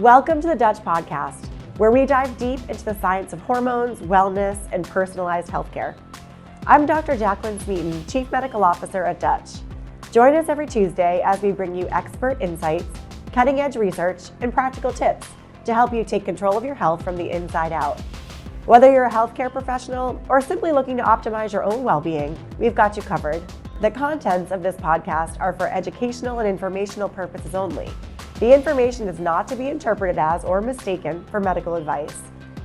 Welcome to the Dutch Podcast, where we dive deep into the science of hormones, wellness, and personalized healthcare. I'm Dr. Jacqueline Smeaton, Chief Medical Officer at Dutch. Join us every Tuesday as we bring you expert insights, cutting-edge research, and practical tips to help you take control of your health from the inside out. Whether you're a healthcare professional or simply looking to optimize your own well-being, we've got you covered. The contents of this podcast are for educational and informational purposes only. The information is not to be interpreted as or mistaken for medical advice.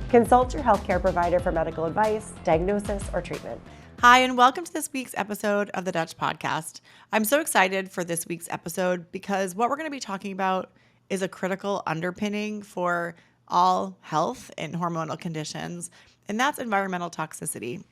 Consult your healthcare provider for medical advice, diagnosis, or treatment. Hi, and welcome to this week's episode of the Dutch Podcast. I'm so excited for this week's episode because what we're going to be talking about is a critical underpinning for all health and hormonal conditions, and that's environmental toxicity.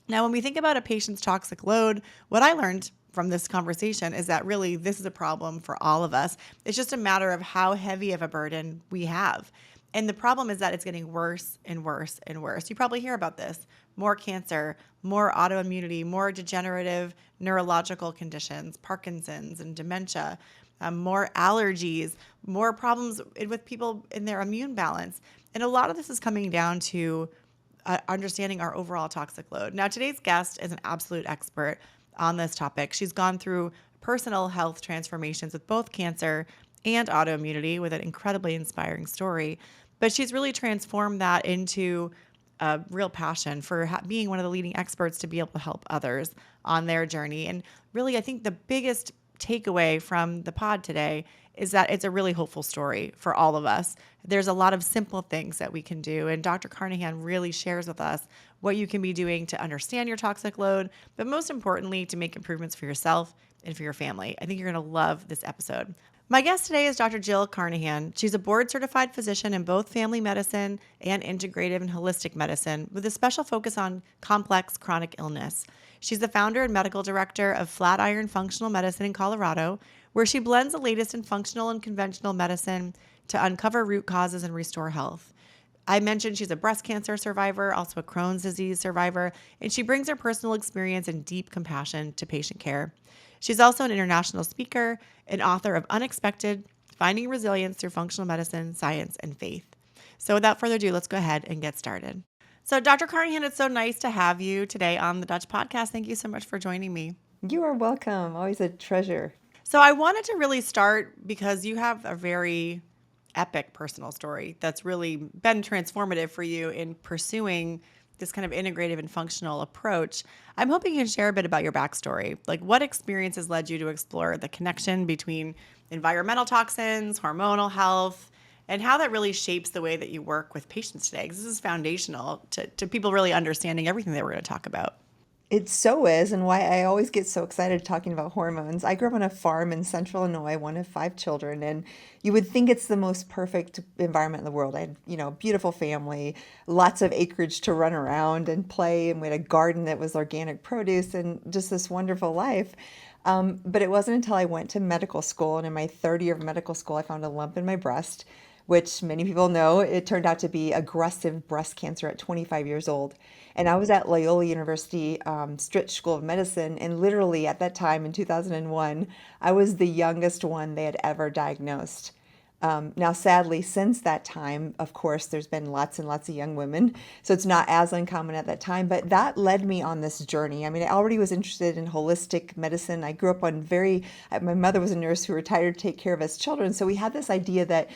Now, when we think about a patient's toxic load, what I learned from this conversation is that really this is a problem for all of us. It's just a matter of how heavy of a burden we have. And the problem is that it's getting worse and worse and worse. You probably hear about this. More cancer, more autoimmunity, more degenerative neurological conditions, Parkinson's and dementia, more allergies, more problems with people in their immune balance. And a lot of this is coming down to understanding our overall toxic load. Now, today's guest is an absolute expert on this topic. She's gone through personal health transformations with both cancer and autoimmunity with an incredibly inspiring story. But she's really transformed that into a real passion for being one of the leading experts to be able to help others on their journey. And really, I think the biggest takeaway from the pod today is that it's a really hopeful story for all of us. There's a lot of simple things that we can do. And Dr. Carnahan really shares with us what you can be doing to understand your toxic load, but most importantly, to make improvements for yourself and for your family. I think you're going to love this episode. My guest today is Dr. Jill Carnahan. She's a board-certified physician in both family medicine and integrative and holistic medicine with a special focus on complex chronic illness. She's the founder and medical director of Flatiron Functional Medicine in Colorado, where she blends the latest in functional and conventional medicine to uncover root causes and restore health. I mentioned she's a breast cancer survivor, also a Crohn's disease survivor, and she brings her personal experience and deep compassion to patient care. She's also an international speaker and author of Unexpected, Finding Resilience Through Functional Medicine, Science, and Faith. So without further ado, let's go ahead and get started. So Dr. Carnahan, it's so nice to have you today on the Dutch Podcast. Thank you so much for joining me. You are welcome. Always a treasure. So I wanted to really start because you have a very epic personal story that's really been transformative for you in pursuing this kind of integrative and functional approach. I'm hoping you can share a bit about your backstory. Like, what experiences led you to explore the connection between environmental toxins, hormonal health, and how that really shapes the way that you work with patients today? Because this is foundational to people really understanding everything that we're going to talk about. It so is, and why I always get so excited talking about hormones. I grew up on a farm in central Illinois, one of 5 children, and you would think it's the most perfect environment in the world. I had, a beautiful family, lots of acreage to run around and play, and we had a garden that was organic produce and just this wonderful life. But it wasn't until I went to medical school, and in my third year of medical school, I found a lump in my breast, which many people know, it turned out to be aggressive breast cancer at 25 years old. And I was at Loyola University Stritch School of Medicine, and literally at that time in 2001, I was the youngest one they had ever diagnosed. Now, sadly, since that time, of course, there's been lots and lots of young women, so it's not as uncommon at that time, but that led me on this journey. I mean, I already was interested in holistic medicine. I grew up on my mother was a nurse who retired to take care of us children, so we had this idea that,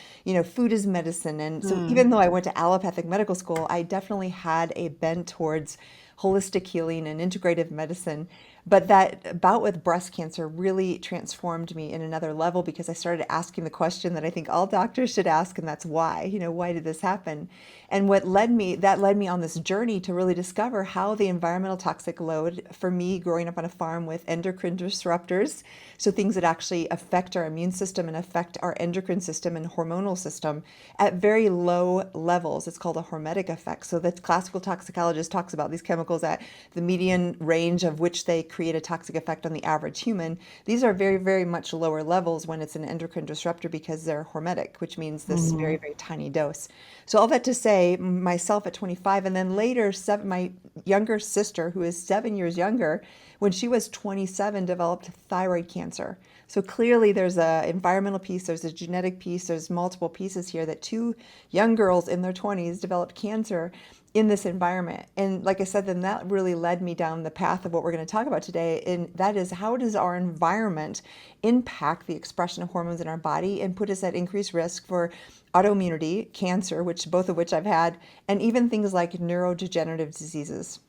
food is medicine, and so even though I went to allopathic medical school, I definitely had a bent towards holistic healing and integrative medicine. But that bout with breast cancer really transformed me in another level because I started asking the question that I think all doctors should ask, and that's why. Why did this happen? And that led me on this journey to really discover how the environmental toxic load, for me growing up on a farm with endocrine disruptors, so things that actually affect our immune system and affect our endocrine system and hormonal system at very low levels. It's called a hormetic effect. So the classical toxicologist talks about these chemicals at the median range of which they create a toxic effect on the average human. These are very, very much lower levels when it's an endocrine disruptor because they're hormetic, which means this very, very tiny dose. So all that to say, myself at 25, and then later my younger sister, who is 7 years younger, when she was 27, developed thyroid cancer. So clearly there's a environmental piece, there's a genetic piece, there's multiple pieces here that two young girls in their 20s developed cancer in this environment. And like I said, then that really led me down the path of what we're going to talk about today. And that is, how does our environment impact the expression of hormones in our body and put us at increased risk for autoimmunity, cancer, which both of which I've had, and even things like neurodegenerative diseases.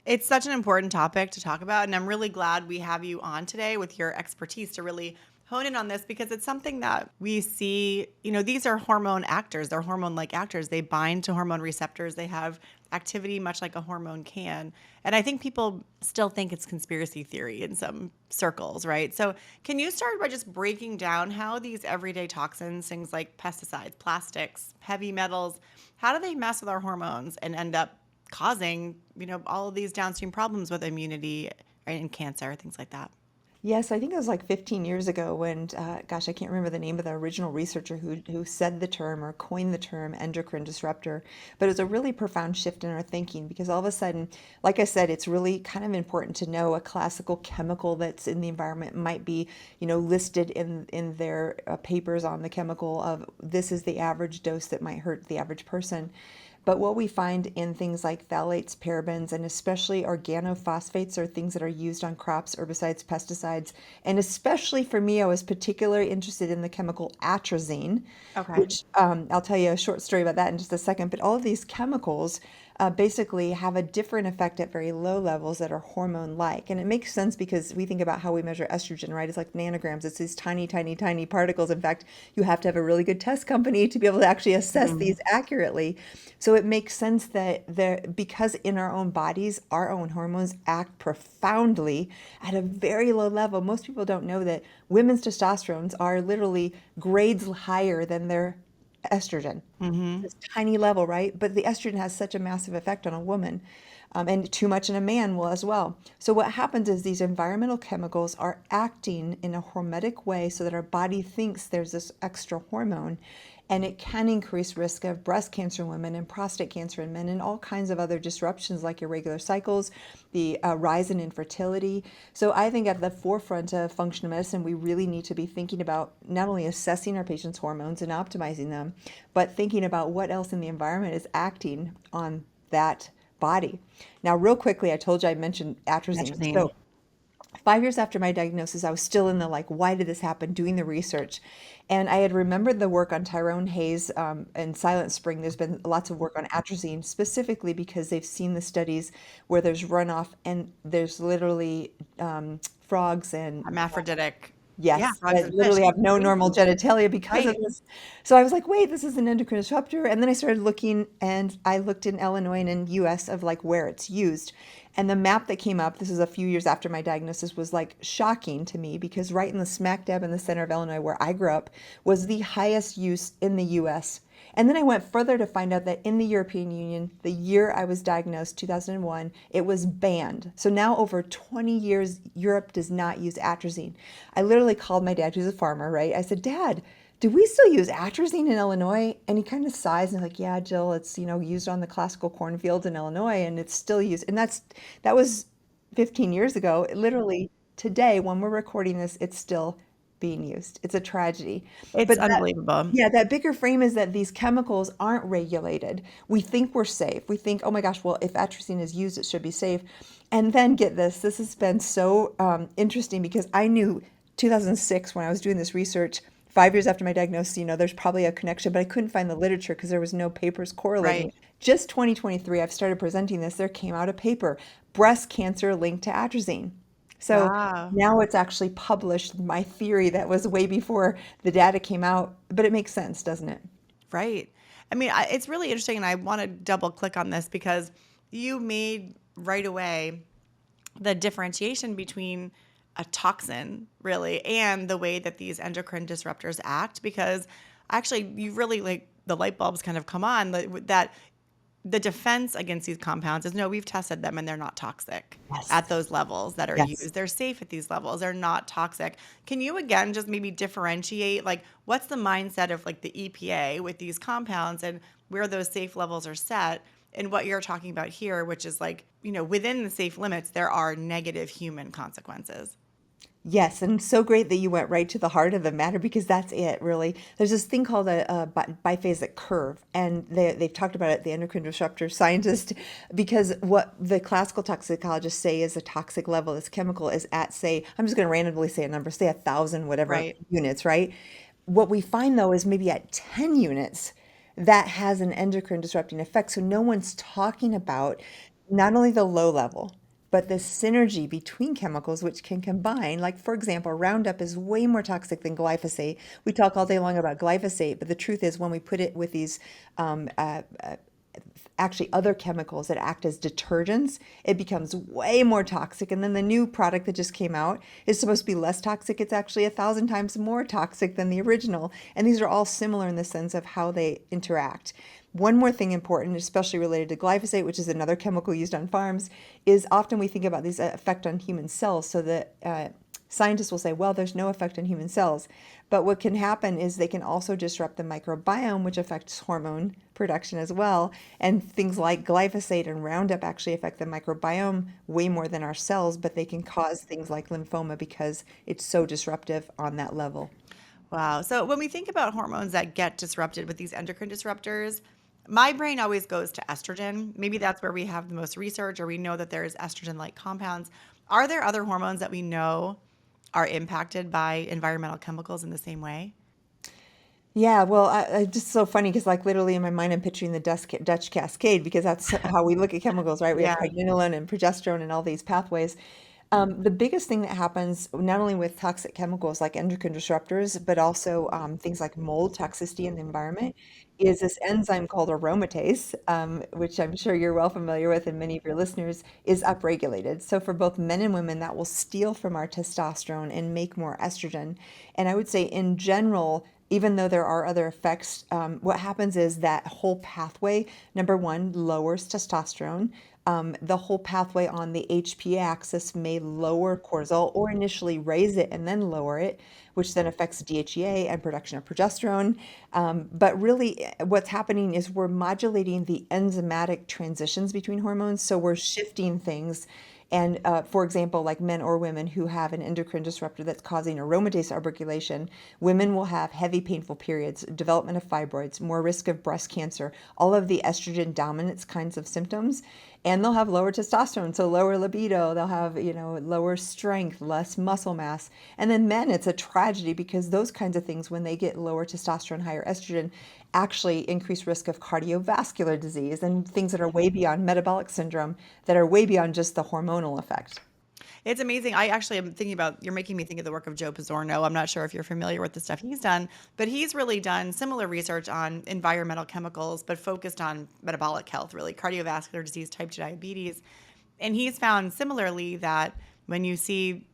It's such an important topic to talk about, and I'm really glad we have you on today with your expertise to really hone in on this, because it's something that we see, these are hormone actors. They're hormone-like actors. They bind to hormone receptors. They have activity much like a hormone can. And I think people still think it's conspiracy theory in some circles, right? So can you start by just breaking down how these everyday toxins, things like pesticides, plastics, heavy metals, how do they mess with our hormones and end up causing, all of these downstream problems with immunity and cancer, things like that? Yes, I think it was like 15 years ago when, gosh, I can't remember the name of the original researcher who said the term or coined the term endocrine disruptor. But it was a really profound shift in our thinking, because all of a sudden, like I said, it's really kind of important to know a classical chemical that's in the environment might be, listed in their papers on the chemical of this is the average dose that might hurt the average person. But what we find in things like phthalates, parabens, and especially organophosphates are things that are used on crops, herbicides, pesticides. And especially for me, I was particularly interested in the chemical atrazine, Okay. which I'll tell you a short story about that in just a second. But all of these chemicals basically have a different effect at very low levels that are hormone-like. And it makes sense because we think about how we measure estrogen, right? It's like nanograms. It's these tiny, tiny, tiny particles. In fact, you have to have a really good test company to be able to actually assess these accurately. So it makes sense that because in our own bodies, our own hormones act profoundly at a very low level. Most people don't know that women's testosterones are literally grades higher than their estrogen. This tiny level, right? But the estrogen has such a massive effect on a woman, and too much in a man will as well. So what happens is these environmental chemicals are acting in a hormetic way so that our body thinks there's this extra hormone, and it can increase risk of breast cancer in women and prostate cancer in men and all kinds of other disruptions like irregular cycles, the rise in infertility. So I think at the forefront of functional medicine, we really need to be thinking about not only assessing our patients' hormones and optimizing them, but thinking about what else in the environment is acting on that body. Now, real quickly, I told you I mentioned atrazine. Atrazine. So 5 years after my diagnosis, I was still in the why did this happen, doing the research. And I had remembered the work on Tyrone Hayes and Silent Spring. There's been lots of work on atrazine, specifically because they've seen the studies where there's runoff and there's literally frogs and Hermaphroditic. Yeah, yes, frogs that and fish. literally have no Crazy. normal genitalia because of Right. this. So I was like, wait, this is an endocrine disruptor. And then I started looking, and I looked in Illinois and in US of where it's used. And the map that came up, this is a few years after my diagnosis, was shocking to me, because right in the smack dab in the center of Illinois where I grew up was the highest use in the US. And then I went further to find out that in the European Union, the year I was diagnosed, 2001, it was banned. So now over 20 years, Europe does not use atrazine. I literally called my dad, who's a farmer, right? I said, Dad, do we still use atrazine in Illinois? And he kind of sighs and yeah, Jill, it's, used on the classical cornfields in Illinois, and it's still used. And that was 15 years ago. Literally today, when we're recording this, it's still being used. It's a tragedy. It's But unbelievable. that bigger frame is that these chemicals aren't regulated. We think we're safe. We think, oh my gosh, well, if atrazine is used, it should be safe. And then get this has been so interesting, because I knew 2006 when I was doing this research, 5 years after my diagnosis, there's probably a connection, but I couldn't find the literature because there was no papers correlating. Right. Just 2023, I've started presenting this. There came out a paper, breast cancer linked to atrazine. So Wow. now it's actually published, my theory that was way before the data came out, but it makes sense, doesn't it? Right. I mean, it's really interesting, and I want to double click on this because you made right away the differentiation between a toxin, really, and the way that these endocrine disruptors act, because actually you really the light bulbs kind of come on that the defense against these compounds is no, we've tested them and they're not toxic Yes. at those levels that are Yes. used. They're safe at these levels. They're not toxic. Can you again just maybe differentiate what's the mindset of the EPA with these compounds and where those safe levels are set, and what you're talking about here, which is within the safe limits, there are negative human consequences. Yes, and so great that you went right to the heart of the matter because that's it, really. There's this thing called a biphasic curve, and they've talked about it, the endocrine disruptor scientist, because what the classical toxicologists say is a toxic level, this chemical is at, say, I'm just going to randomly say a number, say 1,000 whatever Right. units, right? What we find though is maybe at 10 units, that has an endocrine disrupting effect. So no one's talking about not only the low level, but the synergy between chemicals which can combine. Like, for example, Roundup is way more toxic than glyphosate. We talk all day long about glyphosate, but the truth is when we put it with these um, uh, actually other chemicals that act as detergents, it becomes way more toxic. And then the new product that just came out is supposed to be less toxic. It's actually 1,000 times more toxic than the original. And these are all similar in the sense of how they interact. One more thing important, especially related to glyphosate, which is another chemical used on farms, is often we think about these effect on human cells. So that scientists will say, well, there's no effect on human cells. But what can happen is they can also disrupt the microbiome, which affects hormone production as well. And things like glyphosate and Roundup actually affect the microbiome way more than our cells, but they can cause things like lymphoma because it's so disruptive on that level. Wow. So when we think about hormones that get disrupted with these endocrine disruptors, my brain always goes to estrogen. Maybe that's where we have the most research, or we know that there's estrogen-like compounds. Are there other hormones that we know are impacted by environmental chemicals in the same way? Yeah, well, I just so funny because, like, literally in my mind, I'm picturing the Dutch Cascade because that's how we look at chemicals, right? We have Yeah. pregnenolone and progesterone and all these pathways. The biggest thing that happens, not only with toxic chemicals like endocrine disruptors, but also things like mold toxicity in the environment, is this enzyme called aromatase, which I'm sure you're well familiar with, and many of your listeners, is upregulated. So for both men and women, that will steal from our testosterone and make more estrogen. And I would say, in general, even though there are other effects, what happens is that whole pathway, number one, lowers testosterone. The whole pathway on the HPA axis may lower cortisol or initially raise it and then lower it, which then affects DHEA and production of progesterone. But really, what's happening is we're modulating the enzymatic transitions between hormones. So we're shifting things. And for example, like men or women who have an endocrine disruptor that's causing aromatase upregulation, women will have heavy, painful periods, development of fibroids, more risk of breast cancer, all of the estrogen dominance kinds of symptoms. And they'll have lower testosterone, so lower libido. They'll have, lower strength, less muscle mass. And then men, it's a tragedy because those kinds of things, when they get lower testosterone, higher estrogen, actually increase risk of cardiovascular disease and things that are way beyond metabolic syndrome, that are way beyond just the hormonal effect. It's amazing. I actually am thinking about, you're making me think of the work of Joe Pizzorno. I'm not sure if you're familiar with the stuff he's done, but he's really done similar research on environmental chemicals, but focused on metabolic health, really cardiovascular disease, type 2 diabetes. And he's found similarly that when you see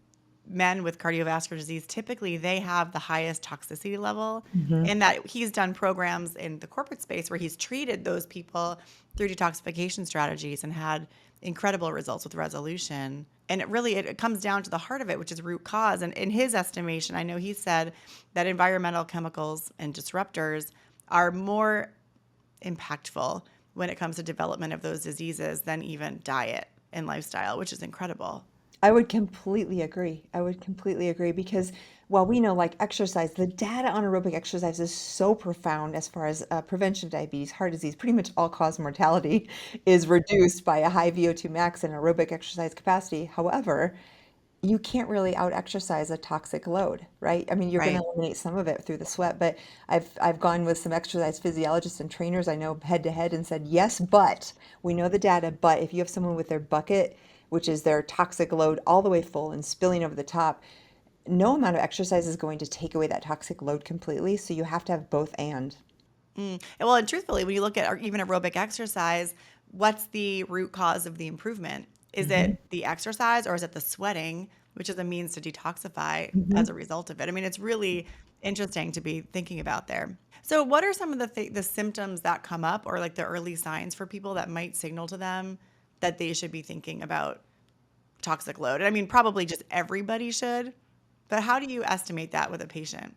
men with cardiovascular disease, typically they have the highest toxicity level. And that he's done programs in the corporate space where he's treated those people through detoxification strategies and had incredible results with resolution. And it comes down to the heart of it, which is root cause. And in his estimation, I know he said that environmental chemicals and disruptors are more impactful when it comes to development of those diseases than even diet and lifestyle, which is incredible. I would completely agree. I would completely agree because while we know like exercise, the data on aerobic exercise is so profound as far as prevention of diabetes, heart disease, pretty much all cause mortality is reduced by a high VO2 max and aerobic exercise capacity. However, you can't really out exercise a toxic load, right? I mean, you're going to Right. eliminate some of it through the sweat, but I've gone with some exercise physiologists and trainers I know head to head and said, yes, but we know the data, but if you have someone with their bucket, which is their toxic load all the way full and spilling over the top, no amount of exercise is going to take away that toxic load completely. So you have to have both and. Well, and truthfully, when you look at even aerobic exercise, what's the root cause of the improvement? Is Mhm. it the exercise or is it the sweating, which is a means to detoxify as Mhm. a result of it? I mean, it's really interesting to be thinking about there. So, what are some of the symptoms that come up, or like the early signs for people that might signal to them that they should be thinking about toxic load? And I mean, probably just everybody should, but how do you estimate that with a patient?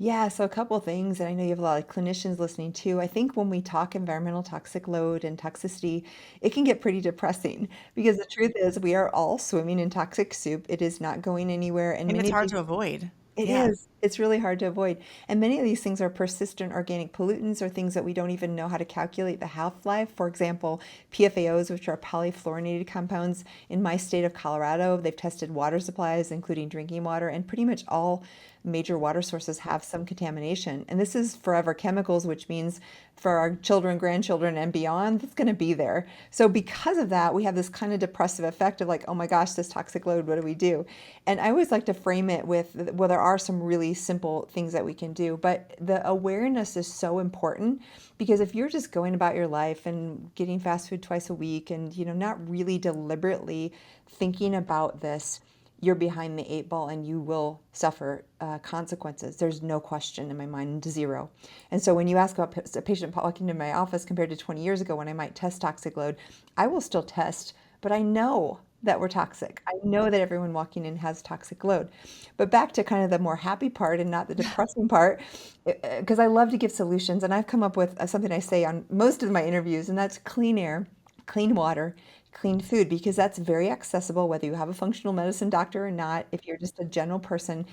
Yeah, so a couple things, and I know you have a lot of clinicians listening too. I think when we talk environmental toxic load and toxicity, it can get pretty depressing because the truth is we are all swimming in toxic soup. It is not going anywhere, and And it's many of hard these to avoid. it Yeah. is. It's really hard to avoid. And many of these things are persistent organic pollutants or things that we don't even know how to calculate the half-life. For example, PFAOs, which are polyfluorinated compounds. In my state of Colorado, they've tested water supplies, including drinking water, and pretty much all major water sources have some contamination. And this is forever chemicals, which means for our children, grandchildren, and beyond, it's going to be there. So because of that, we have this kind of depressive effect of like, oh my gosh, this toxic load, what do we do? And I always like to frame it with, well, there are some really simple things that we can do, but the awareness is so important because if you're just going about your life and getting fast food twice a week and, not really deliberately thinking about this, you're behind the eight ball and you will suffer consequences. There's no question in my mind, zero. And so when you ask about a patient walking into my office compared to 20 years ago when I might test toxic load, I will still test, but I know that we're toxic. I know that everyone walking in has toxic load. But back to kind of the more happy part and not the depressing part, because I love to give solutions. And I've come up with something I say on most of my interviews, and that's clean air, clean water, clean food, because that's very accessible, whether you have a functional medicine doctor or not. If you're just a general person,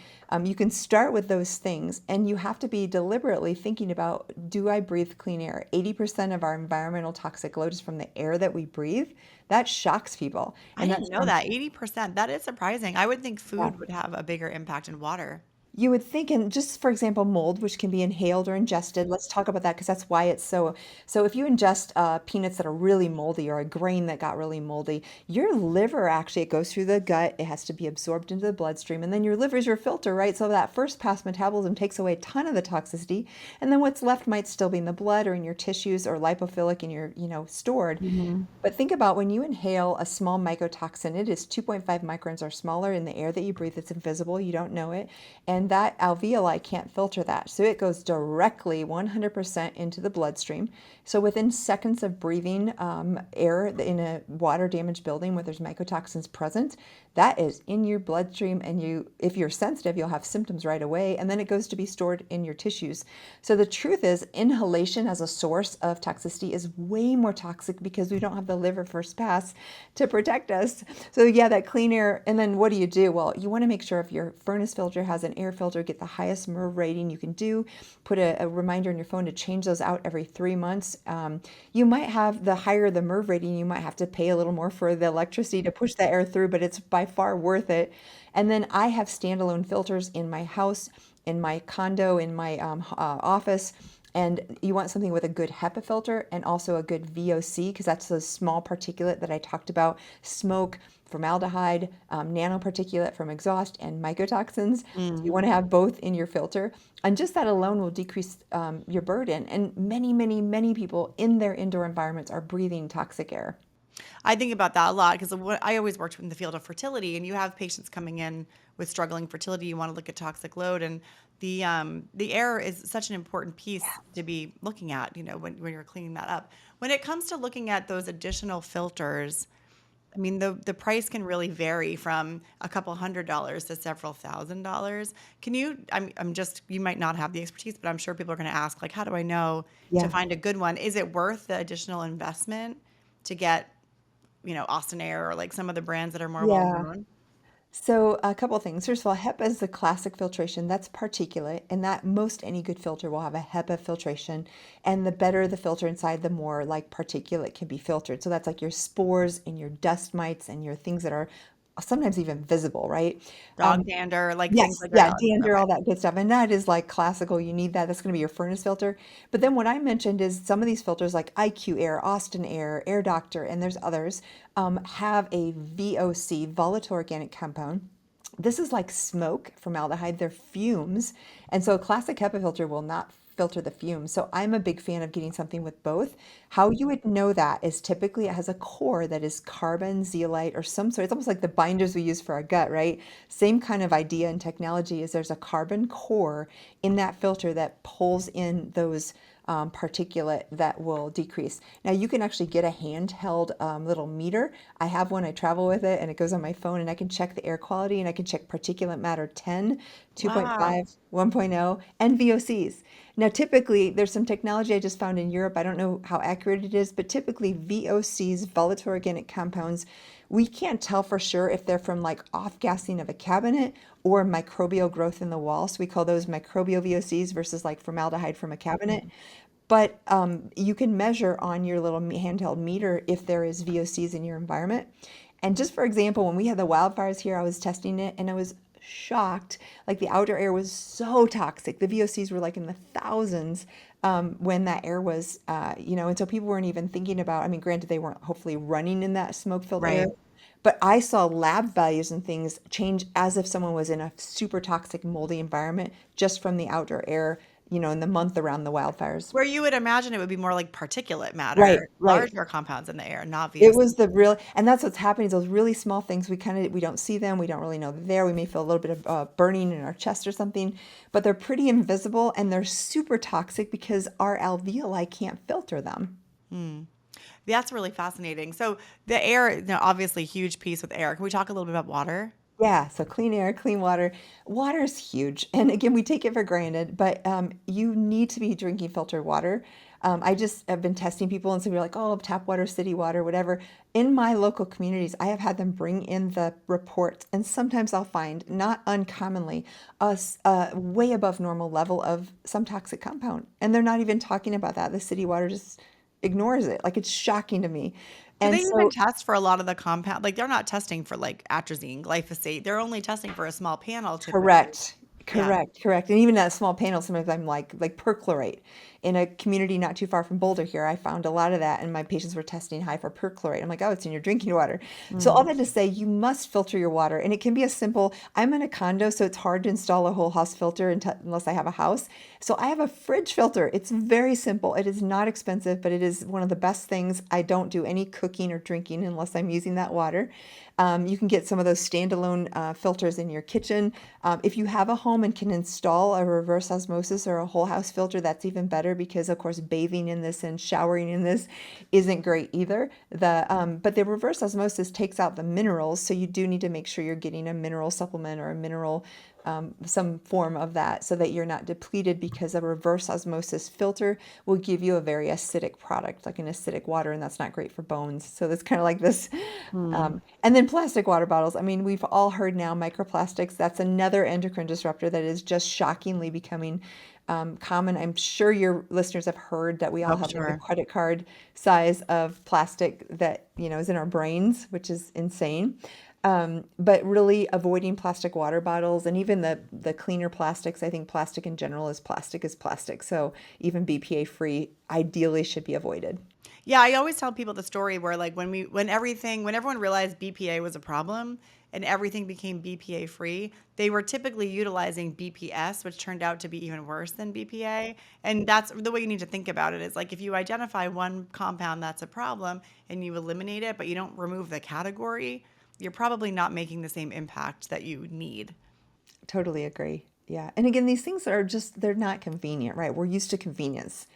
you can start with those things, and you have to be deliberately thinking about, do I breathe clean air? 80% of our environmental toxic load is from the air that we breathe. That shocks people. I And didn't that's know that. 80%. That is surprising. I would think yeah. food would have a bigger impact in water. You would think, and just for example, mold, which can be inhaled or ingested. Let's talk about that because that's why it's so. So, if you ingest peanuts that are really moldy or a grain that got really moldy, your liver actually, it goes through the gut, it has to be absorbed into the bloodstream, and then your liver is your filter, right? So, that first pass metabolism takes away a ton of the toxicity, and then what's left might still be in the blood or in your tissues or lipophilic in your, stored. Hmm. But think about when you inhale a small mycotoxin, it is 2.5 microns or smaller in the air that you breathe. It's invisible, you don't know it. And that alveoli can't filter that. So it goes directly 100% into the bloodstream. So within seconds of breathing air in a water damaged building where there's mycotoxins present, that is in your bloodstream. And if you're sensitive, you'll have symptoms right away. And then it goes to be stored in your tissues. So the truth is, inhalation as a source of toxicity is way more toxic because we don't have the liver first pass to protect us. So yeah, that clean air. And then what do? Well, you want to make sure if your furnace filter has an air filter, get the highest MERV rating you can do. Put a reminder on your phone to change those out every 3 months. You might have the higher the MERV rating, you might have to pay a little more for the electricity to push that air through, but it's by far worth it. And then I have standalone filters in my house, in my condo, in my office. And you want something with a good HEPA filter and also a good VOC, because that's the small particulate that I talked about: smoke, formaldehyde, nanoparticulate from exhaust, and mycotoxins. So you Mm. want to have both in your filter. And just that alone will decrease your burden. And many, many, many people in their indoor environments are breathing toxic air. I think about that a lot because I always worked in the field of fertility, and you have patients coming in with struggling fertility. You want to look at toxic load, and the air is such an important piece to be looking at. When you're cleaning that up. When it comes to looking at those additional filters, I mean, the price can really vary from a couple $100s to several $1,000s. Can you? I'm just, you might not have the expertise, but I'm sure people are going to ask, like, how do I know to Yeah. find a good one? Is it worth the additional investment to get Austin Air or like some of the brands that are more well Yeah. known? So a couple of things. First of all, HEPA is the classic filtration. That's particulate, and that most any good filter will have a HEPA filtration. And the better the filter inside, the more like particulate can be filtered. So that's like your spores and your dust mites and your things that are sometimes even visible, right? Dog dander, like things Yes, like yeah, that. dander, Okay. all that good stuff. And that is like classical. You need that. That's going to be your furnace filter. But then what I mentioned is some of these filters like IQ Air, Austin Air, Air Doctor, and there's others, have a VOC, volatile organic compound. This is like smoke, formaldehyde, they're fumes. And so a classic HEPA filter will not filter the fumes. So I'm a big fan of getting something with both. How you would know that is typically it has a core that is carbon, zeolite, or some sort. It's almost like the binders we use for our gut, right? Same kind of idea and technology is there's a carbon core in that filter that pulls in those particulate that will decrease. Now you can actually get a handheld little meter. I have one, I travel with it, and it goes on my phone, and I can check the air quality, and I can check particulate matter 10, Wow. 2.5, 1.0, and VOCs. Now typically there's some technology I just found in Europe. I don't know how accurate it is, but typically VOCs, volatile organic compounds, we can't tell for sure if they're from like off-gassing of a cabinet or microbial growth in the wall. So we call those microbial VOCs versus like formaldehyde from a cabinet. But you can measure on your little handheld meter if there is VOCs in your environment. And just for example, when we had the wildfires here, I was testing it and I was shocked. Like the outdoor air was so toxic. The VOCs were like in the thousands when that air was, and so people weren't even thinking about, I mean, granted, they weren't hopefully running in that smoke-filled air, Right. but I saw lab values and things change as if someone was in a super toxic, moldy environment just from the outdoor air, in the month around the wildfires. Where you would imagine it would be more like particulate Right, matter, right. larger compounds in the air, not It VOC. was and that's what's happening is those really small things. We don't see them. We don't really know they're there. We may feel a little bit of burning in our chest or something, but they're pretty invisible and they're super toxic because our alveoli can't filter them. That's really fascinating. So the air, obviously huge piece with air. Can we talk a little bit about water? Yeah, so clean air, clean water. Water is huge. And again, we take it for granted, but you need to be drinking filtered water. I just have been testing people, and some people are like, oh, tap water, city water, whatever. In my local communities, I have had them bring in the reports, and sometimes I'll find, not uncommonly, a way above normal level of some toxic compound. And they're not even talking about that. The city water just ignores it. Like it's shocking to me. Do And they even so test for a lot of the compound? Like they're not testing for like atrazine, glyphosate. They're only testing for a small panel typically. correct, Yeah. correct, correct. And even that small panel, sometimes I'm like perchlorate. In a community not too far from Boulder here, I found a lot of that, and my patients were testing high for perchlorate. I'm like, oh, it's in your drinking water. So all Mm. that to say, you must filter your water, and it can be a simple. I'm in a condo, so it's hard to install a whole house filter unless I have a house. So I have a fridge filter. It's very simple. It is not expensive, but it is one of the best things. I don't do any cooking or drinking unless I'm using that water. You can get some of those standalone filters in your kitchen. If you have a home and can install a reverse osmosis or a whole house filter, that's even better because, of course, bathing in this and showering in this isn't great either. But the reverse osmosis takes out the minerals, so you do need to make sure you're getting a mineral supplement or a mineral some form of that so that you're not depleted because a reverse osmosis filter will give you a very acidic product, like an acidic water, and that's not great for bones. So that's kind of like this. Hmm. And then plastic water bottles. I mean, we've all heard now microplastics. That's another endocrine disruptor that is just shockingly becoming common. I'm sure your listeners have heard that we all Oh, have like a sure. credit card size of plastic that, is in our brains, which is insane. But really avoiding plastic water bottles and even the cleaner plastics. I think plastic in general is plastic. So even BPA free ideally should be avoided. Yeah, I always tell people the story where like when everyone realized BPA was a problem and everything became BPA free, they were typically utilizing BPS, which turned out to be even worse than BPA. And that's the way you need to think about it is like if you identify one compound that's a problem and you eliminate it, but you don't remove the category, you're probably not making the same impact that you need. Totally agree. Yeah. And again, these things are just, they're not convenient, right? We're used to convenience.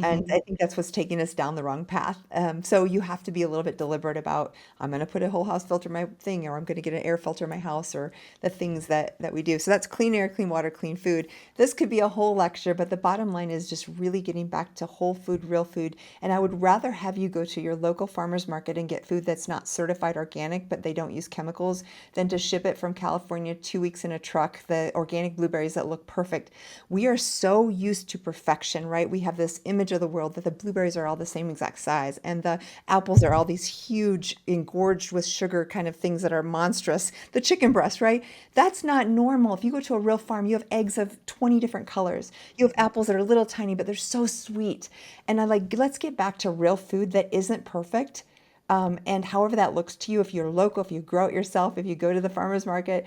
And Hmm. I think that's what's taking us down the wrong path. So you have to be a little bit deliberate about, I'm going to put a whole house filter in my thing, or I'm going to get an air filter in my house, or the things that we do. So that's clean air, clean water, clean food. This could be a whole lecture, but the bottom line is just really getting back to whole food, real food. And I would rather have you go to your local farmer's market and get food that's not certified organic, but they don't use chemicals, than to ship it from California 2 weeks in a truck, the organic blueberries that look perfect. We are so used to perfection, right? We have this image of the world that the blueberries are all the same exact size and the apples are all these huge engorged with sugar kind of things that are monstrous. The chicken breast, right? That's not normal. If you go to a real farm, you have eggs of 20 different colors. You have apples that are little tiny, but they're so sweet. And I like, let's get back to real food that isn't perfect. And however that looks to you, if you're local, if you grow it yourself, if you go to the farmer's market,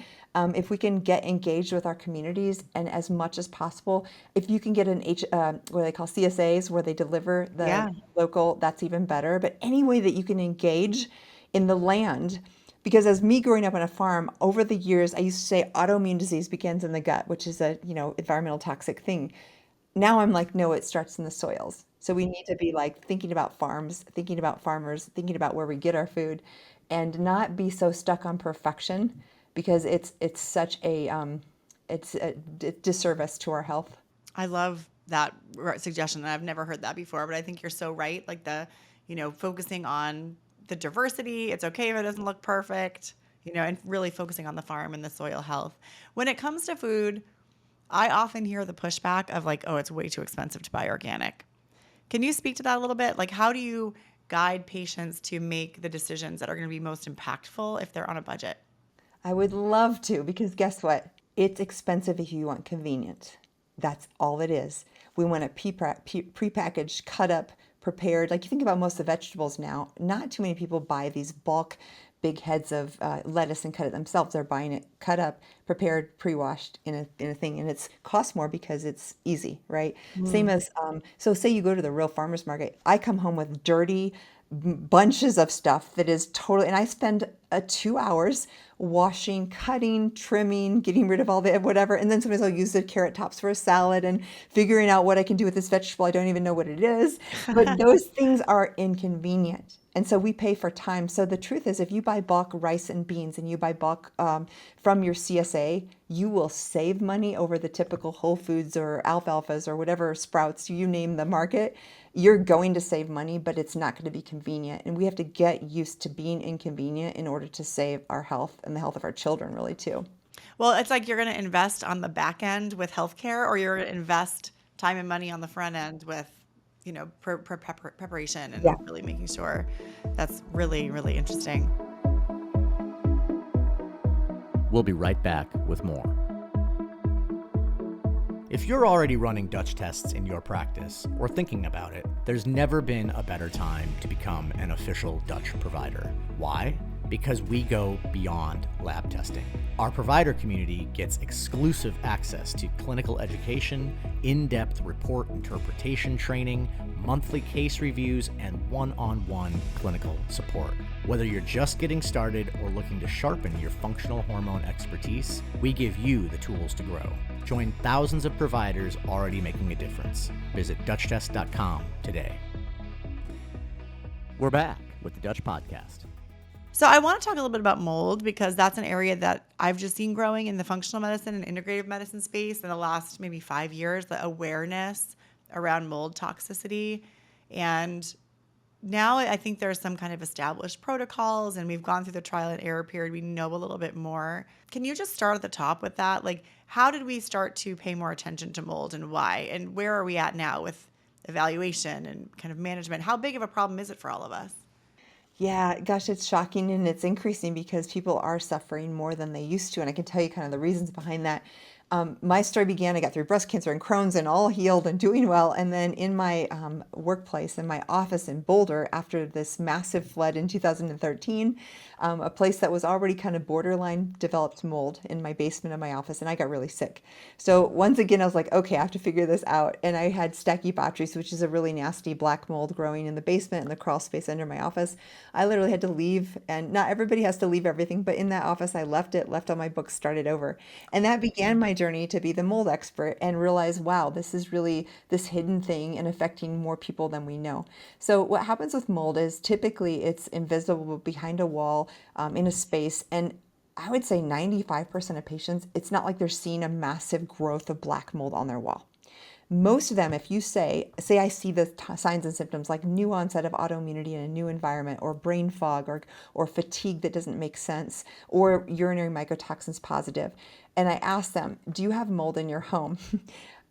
if we can get engaged with our communities and as much as possible, if you can get what they call CSAs where they deliver the Yeah. local, that's even better. But any way that you can engage in the land, because as me growing up on a farm, over the years, I used to say autoimmune disease begins in the gut, which is a, environmental toxic thing. Now I'm like, no, it starts in the soils. So we need to be like thinking about farms, thinking about farmers, thinking about where we get our food, and not be so stuck on perfection because it's such a disservice to our health. I love that suggestion. I've never heard that before, but I think you're so right. Like focusing on the diversity. It's okay if it doesn't look perfect, and really focusing on the farm and the soil health. When it comes to food, I often hear the pushback of like, oh, it's way too expensive to buy organic. Can you speak to that a little bit? Like, how do you guide patients to make the decisions that are going to be most impactful if they're on a budget? I would love to, because guess what? It's expensive if you want convenient. That's all it is. We want a prepackaged, cut up, prepared. Like you think about most of the vegetables now, not too many people buy these bulk big heads of lettuce and cut it themselves. They're buying it cut up, prepared, pre-washed in a thing, and it's costs more because it's easy, right? Same as so say you go to the real farmers market. I come home with dirty bunches of stuff that is totally, and I spend 2 hours washing, cutting, trimming, getting rid of all the whatever, and then sometimes I'll use the carrot tops for a salad and figuring out what I can do with this vegetable. I don't even know what it is, but those things are inconvenient. And so we pay for time. So the truth is, if you buy bulk rice and beans and you buy bulk from your CSA, you will save money over the typical Whole Foods or alfalfas or whatever sprouts you name the market. You're going to save money, but it's not going to be convenient. And we have to get used to being inconvenient in order to save our health and the health of our children, really, too. Well, it's like you're going to invest on the back end with healthcare, or you're going to invest time and money on the front end with, preparation and Yeah. really making sure. That's really, really interesting. We'll be right back with more. If you're already running Dutch tests in your practice or thinking about it, there's never been a better time to become an official Dutch provider. Why? Because we go beyond lab testing. Our provider community gets exclusive access to clinical education, in-depth report interpretation training, monthly case reviews, and one-on-one clinical support. Whether you're just getting started or looking to sharpen your functional hormone expertise, we give you the tools to grow. Join thousands of providers already making a difference. Visit DutchTest.com today. We're back with the Dutch Podcast. So I want to talk a little bit about mold, because that's an area that I've just seen growing in the functional medicine and integrative medicine space in the last maybe 5 years, the awareness around mold toxicity. And now I think there's some kind of established protocols, and we've gone through the trial and error period. We know a little bit more. Can you just start at the top with that? Like, how did we start to pay more attention to mold, and why? And where are we at now with evaluation and kind of management? How big of a problem is it for all of us? Yeah, gosh, it's shocking and it's increasing because people are suffering more than they used to. And I can tell you kind of the reasons behind that. My story began, I got through breast cancer and Crohn's and all healed and doing well. And then in my workplace, in my office in Boulder, after this massive flood in 2013, a place that was already kind of borderline developed mold in my basement of my office, and I got really sick. So once again, I was like, okay, I have to figure this out. And I had Stachybotrys, which is a really nasty black mold growing in the basement in the crawl space under my office. I literally had to leave, and not everybody has to leave everything, but in that office, I left all my books, started over. And that began my journey to be the mold expert and realize, wow, this is really this hidden thing and affecting more people than we know. So what happens with mold is typically it's invisible behind a wall in a space. And I would say 95% of patients, it's not like they're seeing a massive growth of black mold on their wall. Most of them, if you say I see the signs and symptoms like new onset of autoimmunity in a new environment, or brain fog, or fatigue that doesn't make sense, or urinary mycotoxins positive, and I ask them, do you have mold in your home?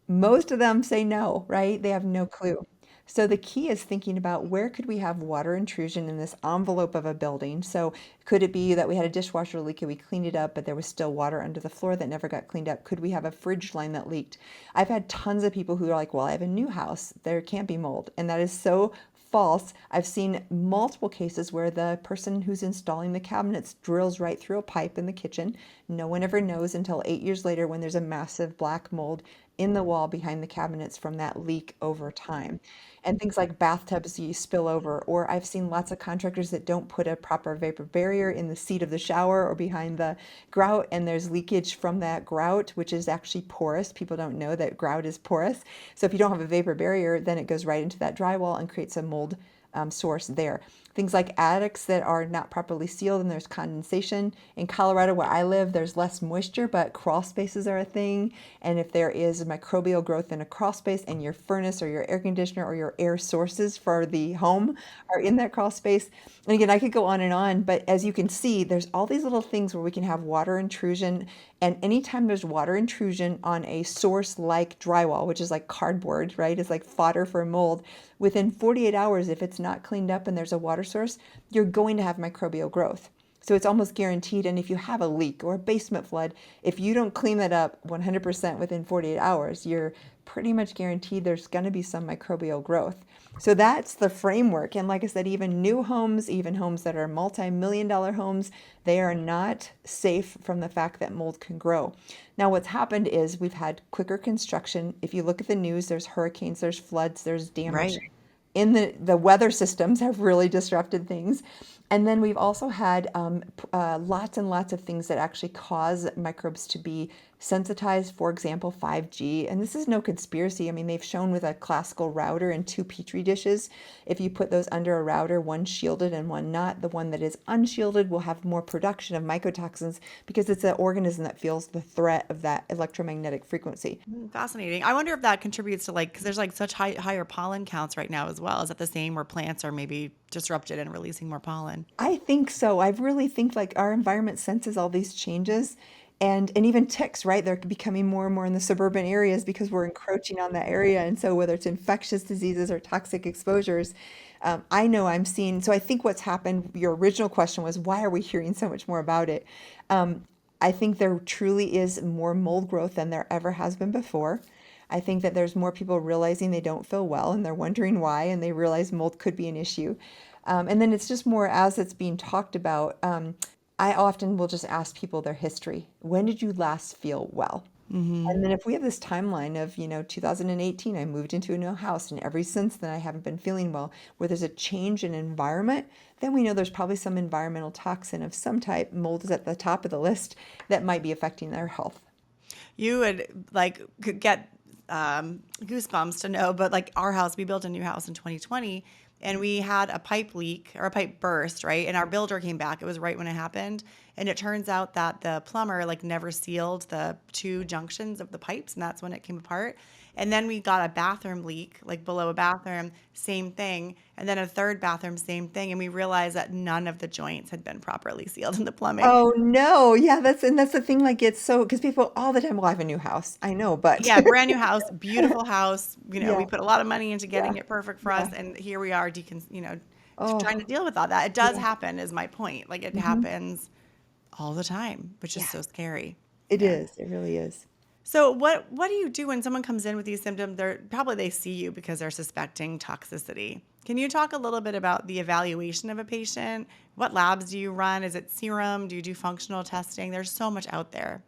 Most of them say no, right? They have no clue. So the key is thinking about where could we have water intrusion in this envelope of a building. So could it be that we had a dishwasher leak and we cleaned it up, but there was still water under the floor that never got cleaned up? Could we have a fridge line that leaked? I've had tons of people who are like, well, I have a new house. There can't be mold. And that is so false. I've seen multiple cases where the person who's installing the cabinets drills right through a pipe in the kitchen. No one ever knows until 8 years later when there's a massive black mold in the wall behind the cabinets from that leak over time. And things like bathtubs you spill over, or I've seen lots of contractors that don't put a proper vapor barrier in the seat of the shower or behind the grout, and there's leakage from that grout, which is actually porous. People don't know that grout is porous. So if you don't have a vapor barrier, then it goes right into that drywall and creates a mold source there. Things like attics that are not properly sealed and there's condensation. In Colorado, where I live, there's less moisture, but crawl spaces are a thing. And if there is microbial growth in a crawl space and your furnace or your air conditioner or your air sources for the home are in that crawl space. And again, I could go on, but as you can see, there's all these little things where we can have water intrusion. And anytime there's water intrusion on a source like drywall, which is like cardboard, right? It's like fodder for mold. Within 48 hours, if it's not cleaned up and there's a water source, you're going to have microbial growth. So it's almost guaranteed. And if you have a leak or a basement flood, if you don't clean that up 100% within 48 hours, you're pretty much guaranteed there's going to be some microbial growth. So that's the framework. And like I said, even new homes, even homes that are multi-million-dollar homes, they are not safe from the fact that mold can grow. Now, what's happened is we've had quicker construction. If you look at the news, there's hurricanes, there's floods, there's damage. Right. In the weather systems have really disrupted things. And then we've also had lots and lots of things that actually cause microbes to be sensitized, for example, 5G. And this is no conspiracy. I mean, they've shown with a classical router and 2 Petri dishes, if you put those under a router, one shielded and one not, the one that is unshielded will have more production of mycotoxins because it's an organism that feels the threat of that electromagnetic frequency. Fascinating. I wonder if that contributes to because there's such higher pollen counts right now as well. Is that the same where plants are maybe disrupted and releasing more pollen? I think so. I really think our environment senses all these changes. And even ticks, right? They're becoming more and more in the suburban areas because we're encroaching on that area. And so whether it's infectious diseases or toxic exposures, I know I'm seeing. So I think what's happened, your original question was, why are we hearing so much more about it? I think there truly is more mold growth than there ever has been before. I think that there's more people realizing they don't feel well and they're wondering why, and they realize mold could be an issue. And then it's just more as it's being talked about. I often will just ask people their history. When did you last feel well? Mm-hmm. And then if we have this timeline of, 2018, I moved into a new house, and ever since then I haven't been feeling well, where there's a change in environment, then we know there's probably some environmental toxin of some type, mold is at the top of the list, that might be affecting their health. You would could get goosebumps to know, but our house, we built a new house in 2020. And we had a pipe leak or a pipe burst, right? And our builder came back. It was right when it happened. And it turns out that the plumber never sealed the 2 junctions of the pipes, and that's when it came apart. And then we got a bathroom leak, below a bathroom, same thing. And then a third bathroom, same thing. And we realized that none of the joints had been properly sealed in the plumbing. Oh no. Yeah, that's the thing, it's so, because people all the time, well, I have a new house. I know, but yeah, brand new house, beautiful house. Yeah. We put a lot of money into getting it perfect for us. And here we are trying to deal with all that. It does happen is my point. It happens all the time, which is so scary. It is. It really is. So what do you do when someone comes in with these symptoms? They see you because they're suspecting toxicity. Can you talk a little bit about the evaluation of a patient? What labs do you run? Is it serum? Do you do functional testing? There's so much out there.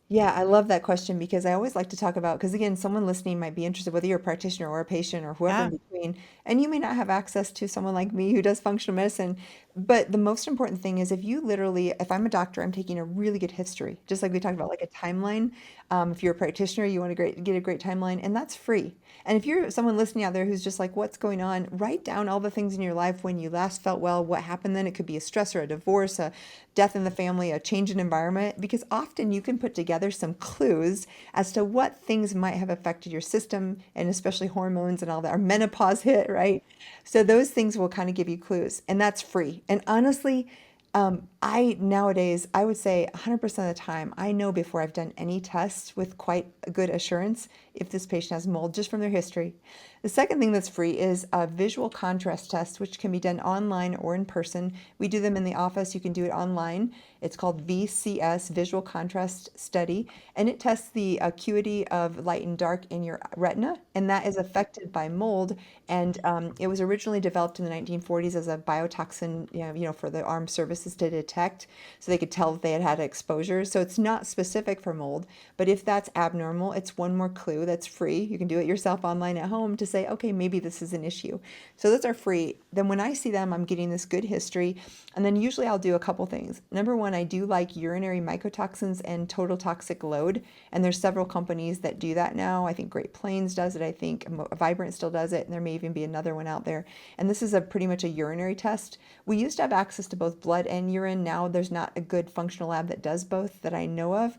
Yeah, I love that question because I always like to talk about, because again, someone listening might be interested, whether you're a practitioner or a patient or whoever in between, and you may not have access to someone like me who does functional medicine. But the most important thing is if I'm a doctor, I'm taking a really good history, just like we talked about, a timeline. If you're a practitioner, you want to get a great timeline, and that's free. And if you're someone listening out there who's just what's going on, write down all the things in your life when you last felt well, what happened then. It could be a stressor, a divorce, a death in the family, a change in environment, because often you can put together some clues as to what things might have affected your system, and especially hormones and all that. Our menopause hit, right? So those things will kind of give you clues, and that's free. And honestly, nowadays, I would say 100% of the time, I know before I've done any tests with quite a good assurance if this patient has mold just from their history. The second thing that's free is a visual contrast test, which can be done online or in person. We do them in the office. You can do it online. It's called VCS, Visual Contrast Study, and it tests the acuity of light and dark in your retina, and that is affected by mold. And it was originally developed in the 1940s as a biotoxin, for the armed services to detect, so they could tell if they had had exposure. So it's not specific for mold, but if that's abnormal, it's one more clue that's free. You can do it yourself online at home to say, okay, maybe this is an issue. So those are free. Then when I see them, I'm getting this good history, and then usually I'll do a couple things. Number one, I do like urinary mycotoxins and total toxic load, and there's several companies that do that now. I think Great Plains does it. I think Vibrant still does it, and there may even be another one out there. And this is pretty much a urinary test. We used to have access to both blood and urine. Now there's not a good functional lab that does both that I know of,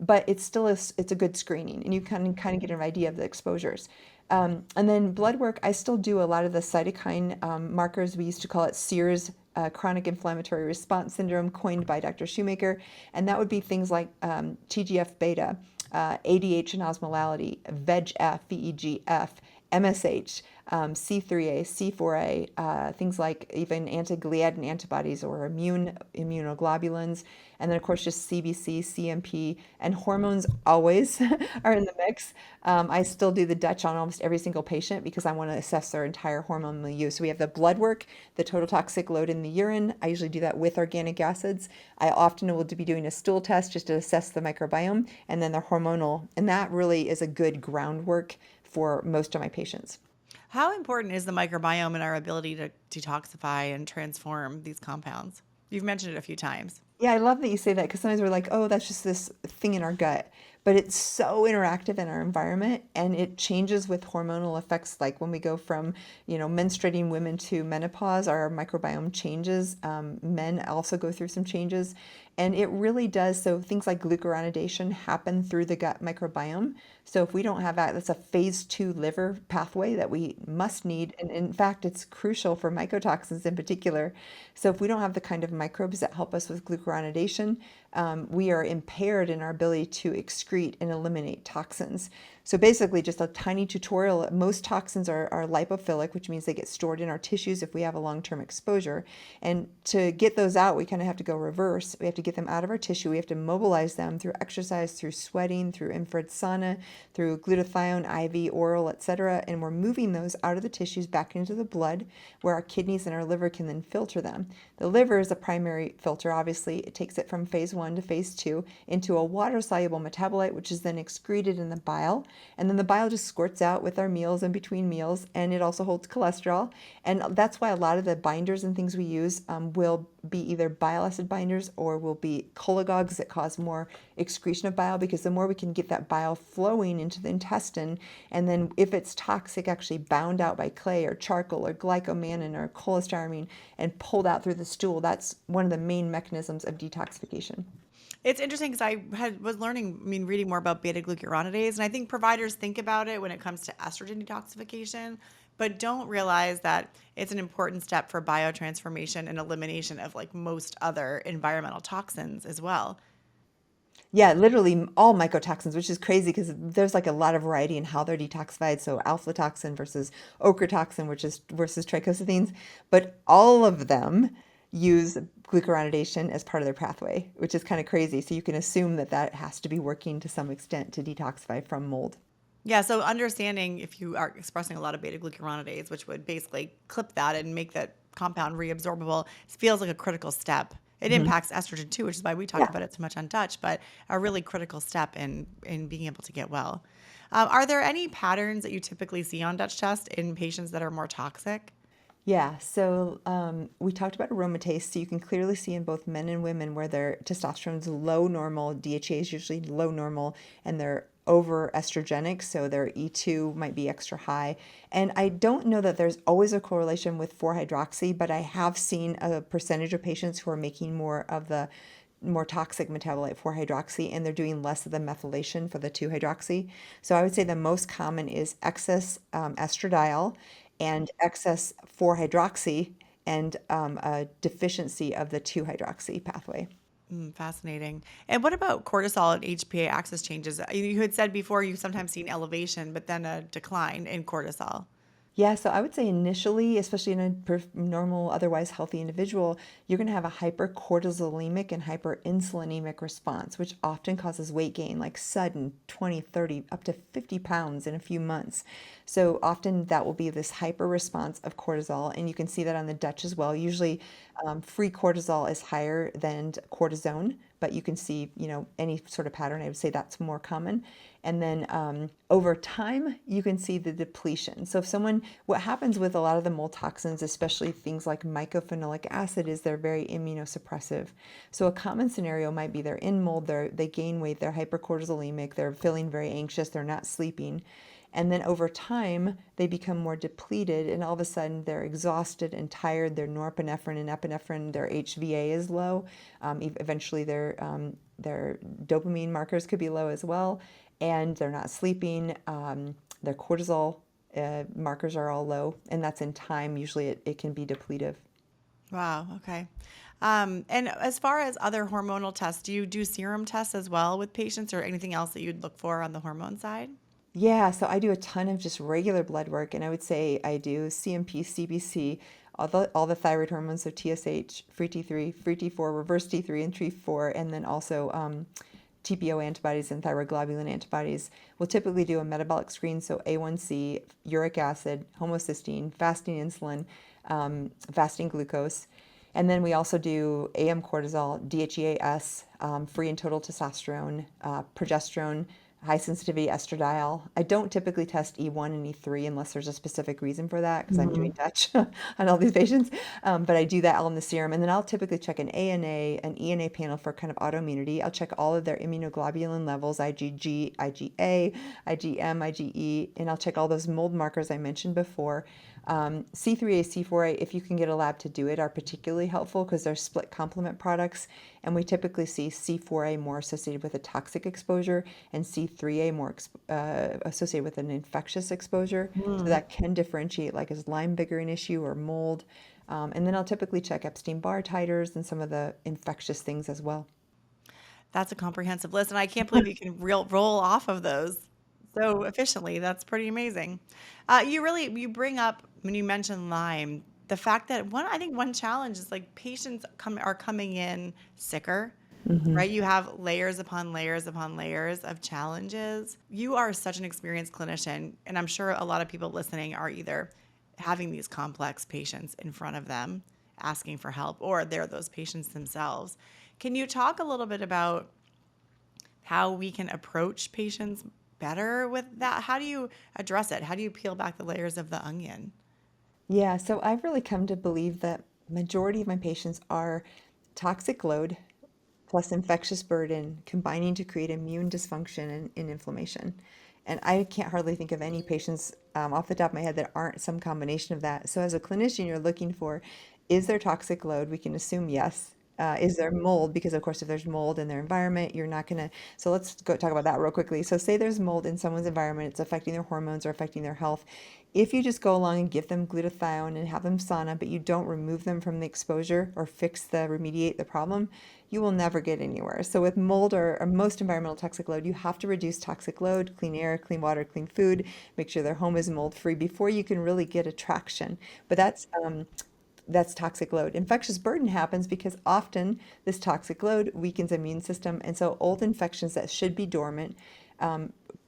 but it's a good screening, and you can kind of get an idea of the exposures. And then blood work, I still do a lot of the cytokine markers. We used to call it Sears chronic inflammatory response syndrome, coined by Dr. Shoemaker, and that would be things like TGF beta, ADH and osmolality, VEGF, VEGF, MSH, C3A, C4A, things like even anti-gliadin antibodies or immunoglobulins, and then of course just CBC, CMP, and hormones always are in the mix. I still do the Dutch on almost every single patient because I want to assess their entire hormone milieu. So we have the blood work, the total toxic load in the urine. I usually do that with organic acids. I often will be doing a stool test just to assess the microbiome, and then the hormonal, and that really is a good groundwork for most of my patients. How important is the microbiome in our ability to detoxify and transform these compounds? You've mentioned it a few times. Yeah, I love that you say that because sometimes we're like, oh, that's just this thing in our gut. But it's so interactive in our environment, and it changes with hormonal effects. Like when we go from, menstruating women to menopause, our microbiome changes. Men also go through some changes, and it really does. So things like glucuronidation happen through the gut microbiome. So if we don't have that, that's a phase 2 liver pathway that we must need. And in fact, it's crucial for mycotoxins in particular. So if we don't have the kind of microbes that help us with glucuronidation, we are impaired in our ability to excrete and eliminate toxins. So basically, just a tiny tutorial. Most toxins are lipophilic, which means they get stored in our tissues if we have a long-term exposure. And to get those out, we kind of have to go reverse. We have to get them out of our tissue. We have to mobilize them through exercise, through sweating, through infrared sauna, through glutathione, IV, oral, etc. And we're moving those out of the tissues back into the blood, where our kidneys and our liver can then filter them. The liver is a primary filter, obviously. It takes it from phase 1 to phase 2 into a water-soluble metabolite, which is then excreted in the bile. And then the bile just squirts out with our meals and between meals, and it also holds cholesterol. And that's why a lot of the binders and things we use will be either bile acid binders or will be cholagogues that cause more excretion of bile, because the more we can get that bile flowing into the intestine, and then if it's toxic, actually bound out by clay or charcoal or glycomannan or cholestyramine and pulled out through the stool, that's one of the main mechanisms of detoxification. It's interesting because was reading more about beta-glucuronidase, and I think providers think about it when it comes to estrogen detoxification, but don't realize that it's an important step for biotransformation and elimination of like most other environmental toxins as well. Yeah, literally all mycotoxins, which is crazy because there's like a lot of variety in how they're detoxified. So alpha toxin versus ochratoxin, versus trichocethenes, but all of them use glucuronidation as part of their pathway, which is kind of crazy. So you can assume that has to be working to some extent to detoxify from mold. Yeah, so understanding if you are expressing a lot of beta-glucuronidase, which would basically clip that and make that compound reabsorbable, feels like a critical step. It impacts estrogen too, which is why we talk about it so much on Dutch, but a really critical step in being able to get well. Are there any patterns that you typically see on Dutch test in patients that are more toxic? Yeah, so we talked about aromatase, so you can clearly see in both men and women where their testosterone's low normal, DHA is usually low normal, and they're over estrogenic, so their E2 might be extra high. And I don't know that there's always a correlation with 4-hydroxy, but I have seen a percentage of patients who are making more of the more toxic metabolite 4-hydroxy, and they're doing less of the methylation for the 2-hydroxy. So I would say the most common is excess estradiol and excess 4-hydroxy and a deficiency of the 2-hydroxy pathway. Fascinating. And what about cortisol and HPA axis changes? You had said before you sometimes see an elevation, but then a decline in cortisol. Yeah, so I would say initially, especially in a normal, otherwise healthy individual, you're going to have a hypercortisolemic and hyperinsulinemic response, which often causes weight gain, like sudden 20, 30, up to 50 pounds in a few months. So often that will be this hyper response of cortisol, and you can see that on the Dutch as well. Usually, free cortisol is higher than cortisone, but you can see, any sort of pattern. I would say that's more common. And then over time, you can see the depletion. So what happens with a lot of the mold toxins, especially things like mycophenolic acid, is they're very immunosuppressive. So a common scenario might be they're in mold, they gain weight, they're hypercortisolemic, they're feeling very anxious, they're not sleeping. And then over time, they become more depleted, and all of a sudden they're exhausted and tired. Their norepinephrine and epinephrine, their HVA is low. Eventually, their dopamine markers could be low as well, and they're not sleeping. Their cortisol markers are all low, and that's in time. Usually, it can be depletive. Wow. Okay. And as far as other hormonal tests, do you do serum tests as well with patients, or anything else that you'd look for on the hormone side? Yeah, so I do a ton of just regular blood work, and I would say I do CMP, CBC, all the thyroid hormones, so TSH, free T3, free T4, reverse T3, and T4, and then also TPO antibodies and thyroid globulin antibodies. We'll typically do a metabolic screen, so A1C, uric acid, homocysteine, fasting insulin, fasting glucose. And then we also do AM cortisol, DHEAS, free and total testosterone, progesterone, high sensitivity estradiol. I don't typically test E1 and E3 unless there's a specific reason for that, because I'm doing Dutch on all these patients. But I do that all in the serum. And then I'll typically check an ANA, an ENA panel for kind of autoimmunity. I'll check all of their immunoglobulin levels, IgG, IgA, IgM, IgE, and I'll check all those mold markers I mentioned before. C3A, C4A, if you can get a lab to do it, are particularly helpful because they're split complement products. And we typically see C4A more associated with a toxic exposure and C3A more associated with an infectious exposure. So that can differentiate, like, is Lyme bigger an issue or mold? And then I'll typically check Epstein-Barr titers and some of the infectious things as well. That's a comprehensive list, and I can't believe you can roll off of those so efficiently. That's pretty amazing. You bring up, when you mentioned Lyme, the fact that I think one challenge is, like, patients are coming in sicker, right? You have layers upon layers upon layers of challenges. You are such an experienced clinician, and I'm sure a lot of people listening are either having these complex patients in front of them asking for help, or they're those patients themselves. Can you talk a little bit about how we can approach patients better with that? How do you address it? How do you peel back the layers of the onion? Yeah, so I've really come to believe that majority of my patients are toxic load plus infectious burden combining to create immune dysfunction and inflammation. And I can't hardly think of any patients off the top of my head that aren't some combination of that. So as a clinician, you're looking for, is there toxic load? We can assume yes. Is there mold? Because of course, if there's mold in their environment, you're not gonna. So let's go talk about that real quickly. So say there's mold in someone's environment, it's affecting their hormones or affecting their health. If you just go along and give them glutathione and have them sauna, but you don't remove them from the exposure or remediate the problem, you will never get anywhere. So with mold or most environmental toxic load, you have to reduce toxic load, clean air, clean water, clean food, make sure their home is mold free before you can really get a traction. But that's toxic load. Infectious burden happens because often this toxic load weakens the immune system, and so old infections that should be dormant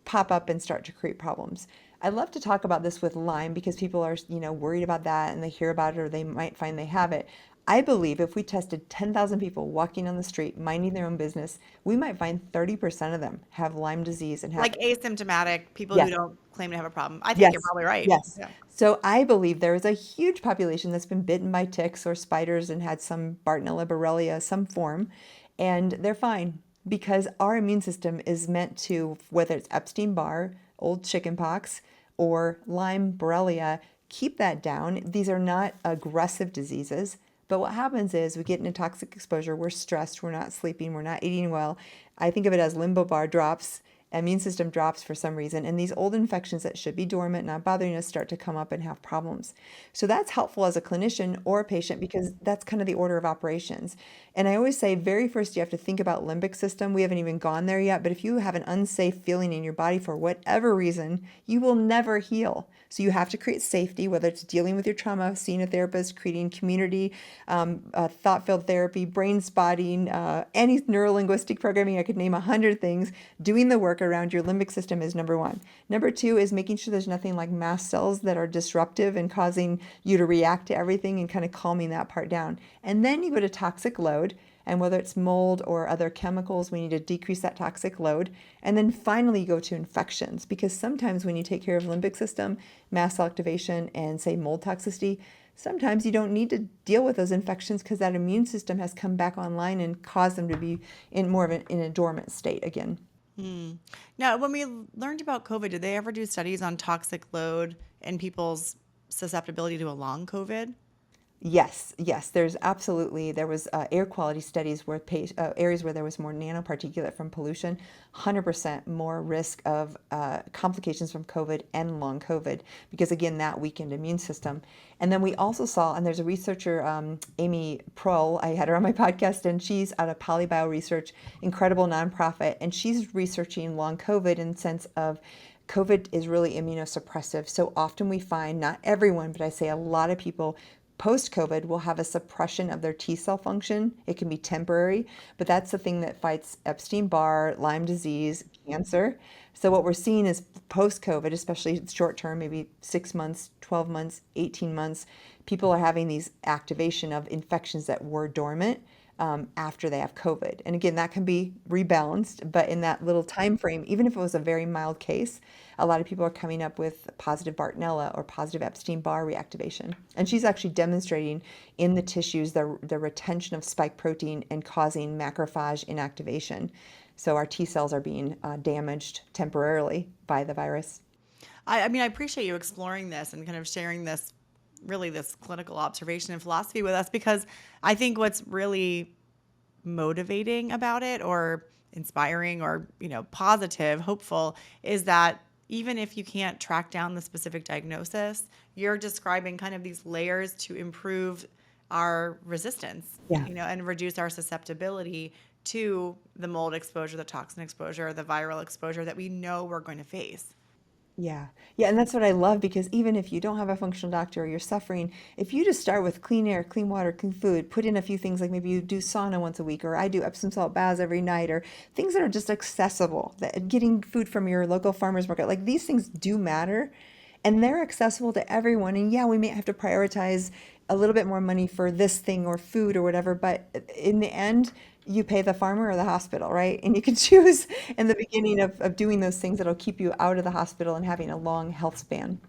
pop up and start to create problems. I love to talk about this with Lyme because people are, worried about that, and they hear about it or they might find they have it. I believe if we tested 10,000 people walking on the street, minding their own business, we might find 30% of them have Lyme disease and have, Like asymptomatic people who yes, don't claim to have a problem. I think you're yes, probably right. yes. Yeah. So I believe there is a huge population that's been bitten by ticks or spiders and had some Bartonella, Borrelia, some form, and they're fine because our immune system is meant to, whether it's Epstein-Barr, old chickenpox, or Lyme, Borrelia, keep that down. These are not aggressive diseases. But what happens is we get into toxic exposure, we're stressed, we're not sleeping, we're not eating well. I think of it as limbo bar drops, immune system drops for some reason, and these old infections that should be dormant, not bothering us, start to come up and have problems. So that's helpful as a clinician or a patient because that's kind of the order of operations. And I always say, very first, you have to think about limbic system. We haven't even gone there yet, but if you have an unsafe feeling in your body for whatever reason, you will never heal. So you have to create safety, whether it's dealing with your trauma, seeing a therapist, creating community, thought-filled therapy, brain spotting, any neurolinguistic programming. I could name 100 things. Doing the work around your limbic system is number one. Number two is making sure there's nothing like mast cells that are disruptive and causing you to react to everything, and kind of calming that part down. And then you go to toxic load. And whether it's mold or other chemicals, we need to decrease that toxic load. And then finally go to infections, because sometimes when you take care of limbic system, mast cell activation, and say mold toxicity, sometimes you don't need to deal with those infections because that immune system has come back online and caused them to be in more of in a dormant state again. Now, when we learned about COVID, did they ever do studies on toxic load and people's susceptibility to a long COVID? Yes. There was air quality studies where areas where there was more nanoparticulate from pollution, 100% more risk of complications from COVID and long COVID, because again, that weakened immune system. And then we also saw, and there's a researcher, Amy Prohl, I had her on my podcast, and she's out of Polybio Research, incredible nonprofit, and she's researching long COVID in the sense of COVID is really immunosuppressive. So often we find, not everyone, but I say a lot of people post-COVID will have a suppression of their T cell function. It can be temporary, but that's the thing that fights Epstein-Barr, Lyme disease, cancer. So what we're seeing is post-COVID, especially short-term, maybe 6 months, 12 months, 18 months, people are having these activation of infections that were dormant after they have COVID. And again, that can be rebalanced, but in that little time frame, even if it was a very mild case, a lot of people are coming up with positive Bartonella or positive Epstein-Barr reactivation. And she's actually demonstrating in the tissues the retention of spike protein and causing macrophage inactivation. So our T cells are being damaged temporarily by the virus. I mean, I appreciate you exploring this and kind of sharing this clinical observation and philosophy with us, because I think what's really motivating about it, or inspiring, or, positive, hopeful, is that even if you can't track down the specific diagnosis, you're describing kind of these layers to improve our resistance, and reduce our susceptibility to the mold exposure, the toxin exposure, the viral exposure that we know we're going to face. Yeah. And that's what I love, because even if you don't have a functional doctor or you're suffering, if you just start with clean air, clean water, clean food, put in a few things, like maybe you do sauna once a week, or I do Epsom salt baths every night, or things that are just accessible, that getting food from your local farmer's market, like these things do matter, and they're accessible to everyone. And yeah, we may have to prioritize a little bit more money for this thing or food or whatever, but in the end, you pay the farmer or the hospital, right? And you can choose in the beginning of doing those things that'll keep you out of the hospital and having a long health span.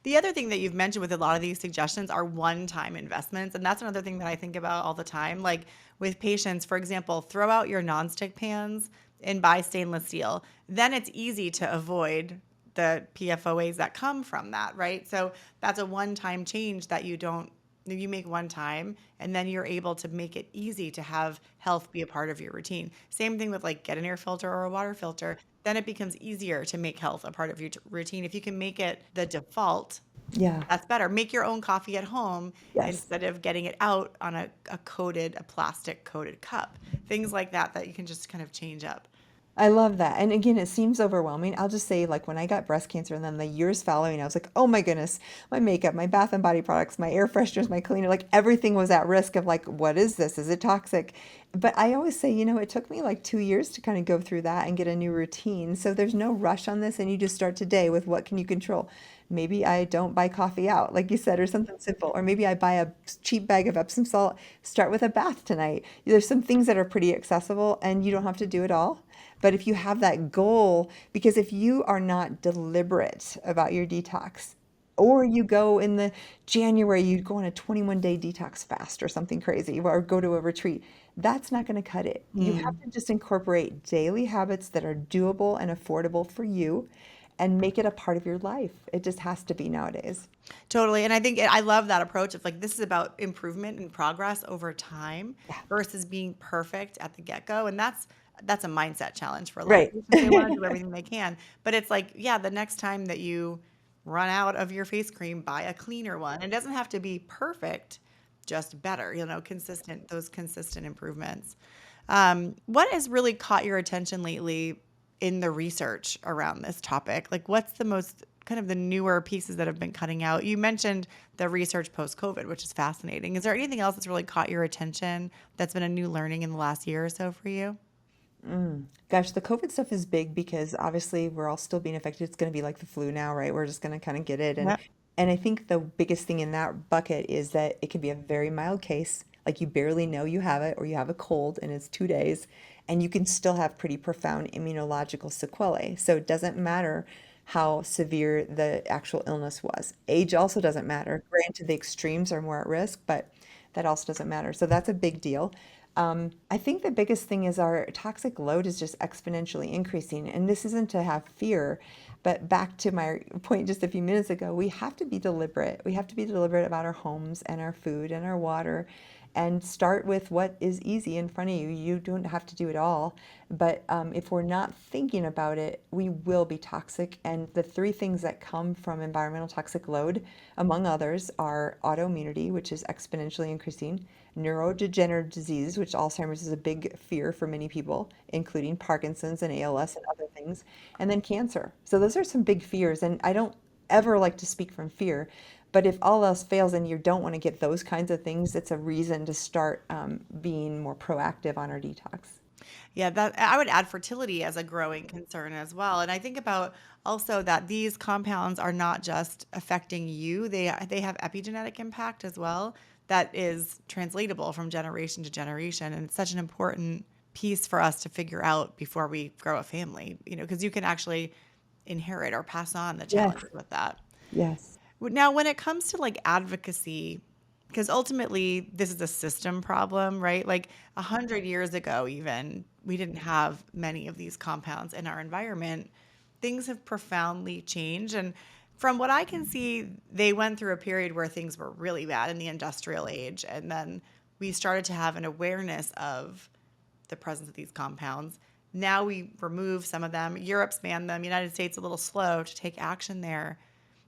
The other thing that you've mentioned with a lot of these suggestions are one-time investments. And that's another thing that I think about all the time. Like with patients, for example, throw out your nonstick pans and buy stainless steel. Then it's easy to avoid the PFOAs that come from that, right? So that's a one-time change that you make one time, and then you're able to make it easy to have health be a part of your routine. Same thing with like get an air filter or a water filter. Then it becomes easier to make health a part of your routine. If you can make it the default, that's better. Make your own coffee at home instead of getting it out on a plastic coated cup. Things like that you can just kind of change up. I love that. And again, it seems overwhelming. I'll just say, like, when I got breast cancer and then the years following, I was like, oh my goodness, my makeup, my bath and body products, my air fresheners, my cleaner, like everything was at risk of like, what is this? Is it toxic? But I always say, it took me like 2 years to kind of go through that and get a new routine. So there's no rush on this, and you just start today with what can you control. Maybe I don't buy coffee out, like you said, or something simple. Or maybe I buy a cheap bag of Epsom salt, start with a bath tonight. There's some things that are pretty accessible, and you don't have to do it all. But if you have that goal, because if you are not deliberate about your detox, or you go in the January, you go on a 21-day detox fast or something crazy, or go to a retreat, that's not going to cut it. You have to just incorporate daily habits that are doable and affordable for you, and make it a part of your life. It just has to be nowadays. Totally. And I think I love that approach of like, this is about improvement and progress over time versus being perfect at the get-go. And that's that's a mindset challenge for a lot of Right. patients. They want to do everything they can. But it's like, yeah, the next time that you run out of your face cream, buy a cleaner one. It doesn't have to be perfect, just better, those consistent improvements. What has really caught your attention lately in the research around this topic? Like, what's the most kind of the newer pieces that have been cutting out? You mentioned the research post-COVID, which is fascinating. Is there anything else that's really caught your attention that's been a new learning in the last year or so for you? Gosh, the COVID stuff is big because obviously we're all still being affected. It's going to be like the flu now, right? We're just going to kind of get it. Yep. And I think the biggest thing in that bucket is that it can be a very mild case, like you barely know you have it, or you have a cold and it's 2 days, and you can still have pretty profound immunological sequelae. So it doesn't matter how severe the actual illness was. Age also doesn't matter. Granted, the extremes are more at risk, but that also doesn't matter. So that's a big deal. I think the biggest thing is our toxic load is just exponentially increasing. And this isn't to have fear, but back to my point just a few minutes ago, we have to be deliberate. We have to be deliberate about our homes and our food and our water, and start with what is easy in front of you. You don't have to do it all. But if we're not thinking about it, we will be toxic. And the three things that come from environmental toxic load, among others, are autoimmunity, which is exponentially increasing, neurodegenerative disease, which Alzheimer's is a big fear for many people, including Parkinson's and ALS and other things, and then cancer. So those are some big fears. And I don't ever like to speak from fear, but if all else fails and you don't want to get those kinds of things, it's a reason to start being more proactive on our detox. Yeah, that I would add fertility as a growing concern as well. And I think about also that these compounds are not just affecting you, they have epigenetic impact as well that is translatable from generation to generation. And it's such an important piece for us to figure out before we grow a family, because you can actually inherit or pass on the Yes, challenges with that. yes. Now, when it comes to like advocacy, because ultimately this is a system problem, right? Like 100 years ago, even we didn't have many of these compounds in our environment. Things have profoundly changed. And from what I can see, they went through a period where things were really bad in the industrial age. And then we started to have an awareness of the presence of these compounds. Now we remove some of them. Europe's banned them. United States a little slow to take action there.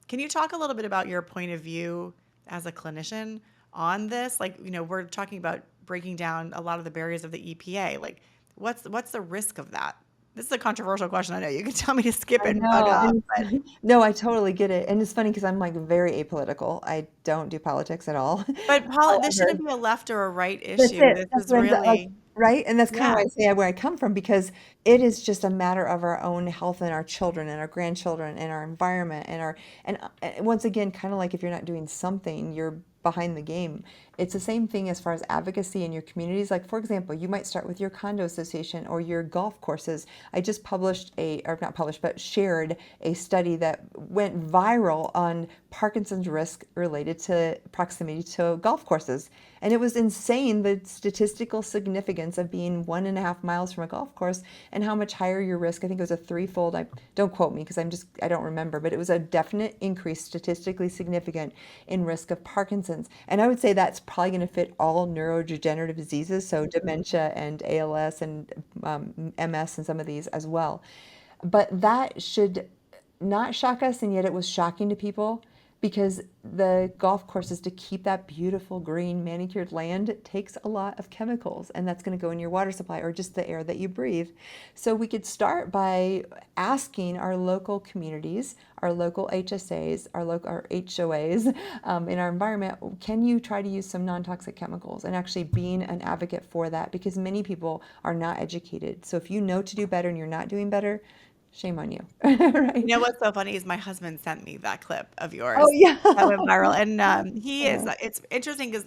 Can you talk a little bit about your point of view as a clinician on this? Like, we're talking about breaking down a lot of the barriers of the EPA. Like, what's the risk of that? This is a controversial question. I know you can tell me to skip I it and bug know. off, And but no, I totally get it. And it's funny because I'm like very apolitical. I don't do politics at all. this However, shouldn't be a left or a right that's issue. it. This That's is what I'm like, really, right? And that's kind of why yeah. I say where I come from, because it is just a matter of our own health and our children and our grandchildren and our environment and once again, kind of like if you're not doing something, you're behind the game. It's the same thing as far as advocacy in your communities. Like, for example, you might start with your condo association or your golf courses. I just not published, but shared a study that went viral on Parkinson's risk related to proximity to golf courses. And it was insane, the statistical significance of being 1.5 miles from a golf course and how much higher your risk. I think it was a threefold. Don't quote me because I don't remember, but it was a definite increase, statistically significant, in risk of Parkinson's. And I would say that's probably going to fit all neurodegenerative diseases, so dementia and ALS and MS and some of these as well. But that should not shock us, and yet it was shocking to people because the golf courses, to keep that beautiful green manicured land, takes a lot of chemicals, and that's going to go in your water supply or just the air that you breathe. So we could start by asking our local communities, our local HSAs, our HOAs in our environment, can you try to use some non-toxic chemicals, and actually being an advocate for that, because many people are not educated. So if you know to do better and you're not doing better, shame on you, right? What's so funny is my husband sent me that clip of Oh yours yeah. that went viral. And Uh, it's interesting because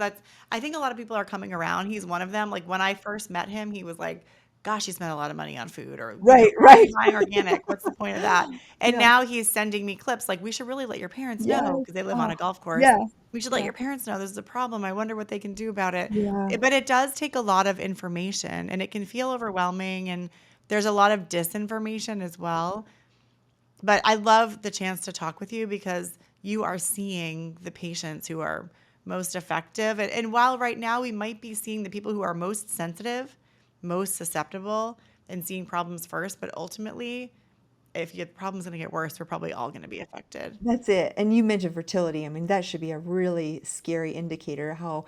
I think a lot of people are coming around. He's one of them. Like when I first met him, he was like, gosh, you spent a lot of money on food, or, right, why are right. you buying organic? What's the point of that? And Yeah. now he's sending me clips like, we should really let your parents know Yes. because they live on Oh, a golf course. yeah. We should let Yeah. your parents know this is a problem. I wonder what they can do about it. Yeah. But it does take a lot of information and it can feel overwhelming. And there's a lot of disinformation as well. But I love the chance to talk with you because you are seeing the patients who are most effective. And while right now we might be seeing the people who are most sensitive, most susceptible, and seeing problems first. But ultimately, if your problem's going to get worse, we're probably all going to be affected. That's it. And you mentioned fertility. I mean, that should be a really scary indicator how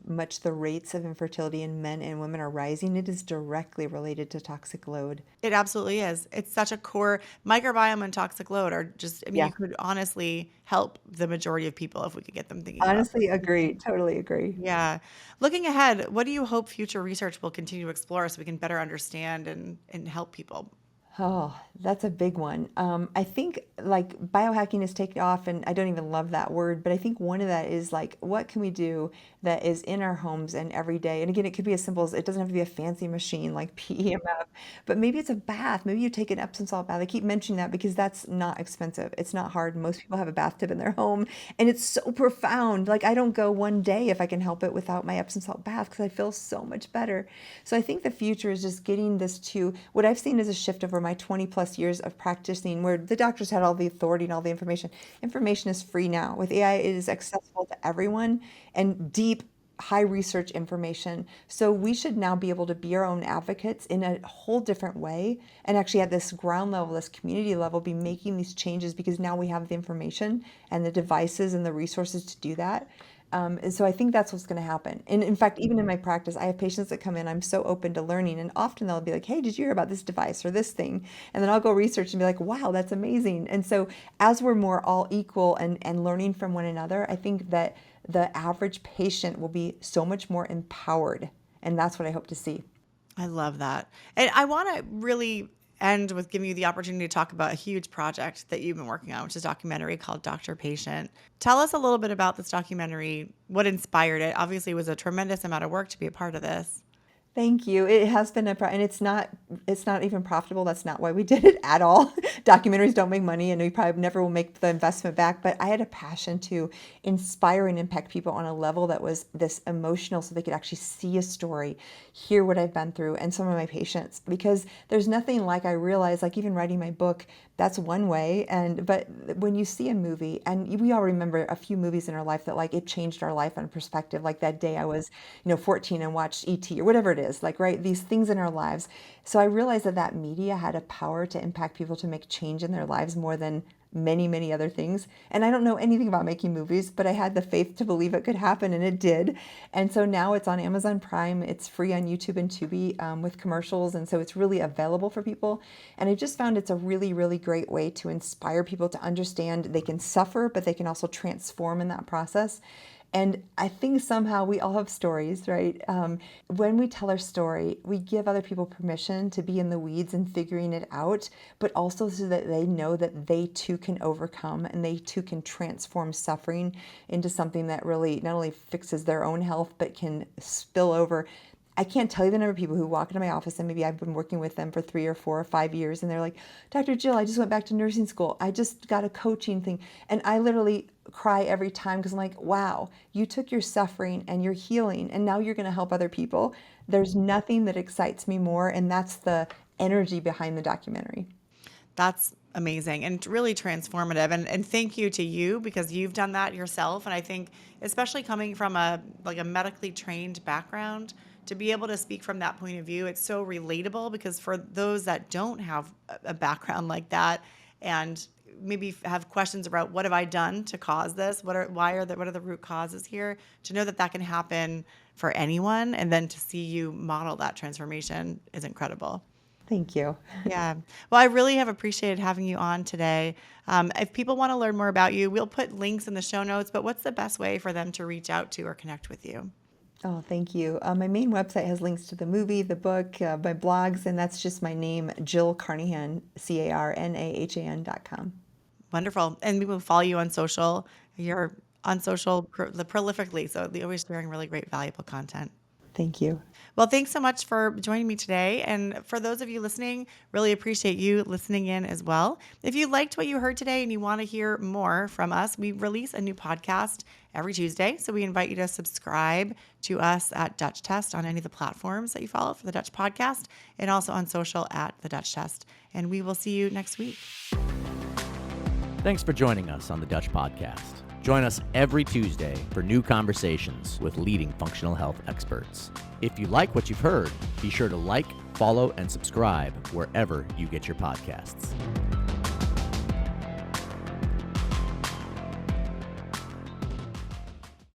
much the rates of infertility in men and women are rising. It is directly related to toxic load. It absolutely is. It's such a core microbiome and toxic load are just, I mean, Yeah. you could honestly help the majority of people if we could get them thinking about Honestly, agree. Totally agree. Yeah. Looking ahead, what do you hope future research will continue to explore so we can better understand and help people? Oh, that's a big one. I think like biohacking has taken off, and I don't even love that word, but I think one of that is like, what can we do that is in our homes and every day? And again, it could be as simple as it doesn't have to be a fancy machine like PEMF, but maybe it's a bath. Maybe you take an Epsom salt bath. I keep mentioning that because that's not expensive. It's not hard. Most people have a bathtub in their home, and it's so profound. Like I don't go one day if I can help it without my Epsom salt bath because I feel so much better. So I think the future is just getting this to what I've seen is a shift over my 20 plus years of practicing where the doctors had all the authority and all the information. Information is free now. With AI, it is accessible to everyone and deep, high research information. So we should now be able to be our own advocates in a whole different way and actually at this ground level, this community level, be making these changes because now we have the information and the devices and the resources to do that. And so I think that's what's going to happen. And in fact, even in my practice, I have patients that come in, I'm so open to learning. And often they'll be like, hey, did you hear about this device or this thing? And then I'll go research and be like, wow, that's amazing. And so as we're more all equal and learning from one another, I think that the average patient will be so much more empowered. And that's what I hope to see. I love that. And I want to really end with giving you the opportunity to talk about a huge project that you've been working on, which is a documentary called Dr. Patient. Tell us a little bit about this documentary, what inspired it. Obviously, it was a tremendous amount of work to be a part of this. Thank you. It has been and it's not even profitable. That's not why we did it at all. Documentaries don't make money and we probably never will make the investment back, but I had a passion to inspire and impact people on a level that was this emotional so they could actually see a story, hear what I've been through and some of my patients because there's nothing like I realized like even writing my book, that's one way but when you see a movie and we all remember a few movies in our life that like it changed our life on perspective like that day I was 14 and watched ET or whatever it is like right these things in our lives. So I realized that media had a power to impact people to make change in their lives more than many other things. And I don't know anything about making movies, but I had the faith to believe it could happen and it did. And so now it's on Amazon Prime. It's free on YouTube and Tubi with commercials. And so it's really available for people. And I just found it's a really great way to inspire people to understand they can suffer, but they can also transform in that process. And I think somehow we all have stories, right? When we tell our story, we give other people permission to be in the weeds and figuring it out, but also so that they know that they too can overcome and they too can transform suffering into something that really not only fixes their own health, but can spill over. I can't tell you the number of people who walk into my office and maybe I've been working with them for 3 or 4 or 5 years and they're like, Dr. Jill, I just went back to nursing school. I just got a coaching thing. And I literally cry every time because I'm like, wow, you took your suffering and your healing and now you're going to help other people. There's nothing that excites me more. And that's the energy behind the documentary. That's amazing and really transformative. And thank you to you because you've done that yourself. And I think especially coming from a medically trained background, to be able to speak from that point of view, it's so relatable because for those that don't have a background like that and maybe have questions about what have I done to cause this? What are the root causes here? To know that that can happen for anyone and then to see you model that transformation is incredible. Thank you. Yeah. Well, I really have appreciated having you on today. If people want to learn more about you, we'll put links in the show notes, but what's the best way for them to reach out to or connect with you? Oh, thank you. My main website has links to the movie, the book, my blogs, and that's just my name, Jill Carnahan, CARNAHAN.com. Wonderful. And we will follow you on social. You're on social prolifically, so you're always sharing really great, valuable content. Thank you. Well, thanks so much for joining me today. And for those of you listening, really appreciate you listening in as well. If you liked what you heard today and you want to hear more from us, we release a new podcast every Tuesday. So we invite you to subscribe to us at Dutch Test on any of the platforms that you follow for the Dutch Podcast and also on social at the Dutch Test. And we will see you next week. Thanks for joining us on the Dutch Podcast. Join us every Tuesday for new conversations with leading functional health experts. If you like what you've heard, be sure to like, Follow and subscribe wherever you get your podcasts.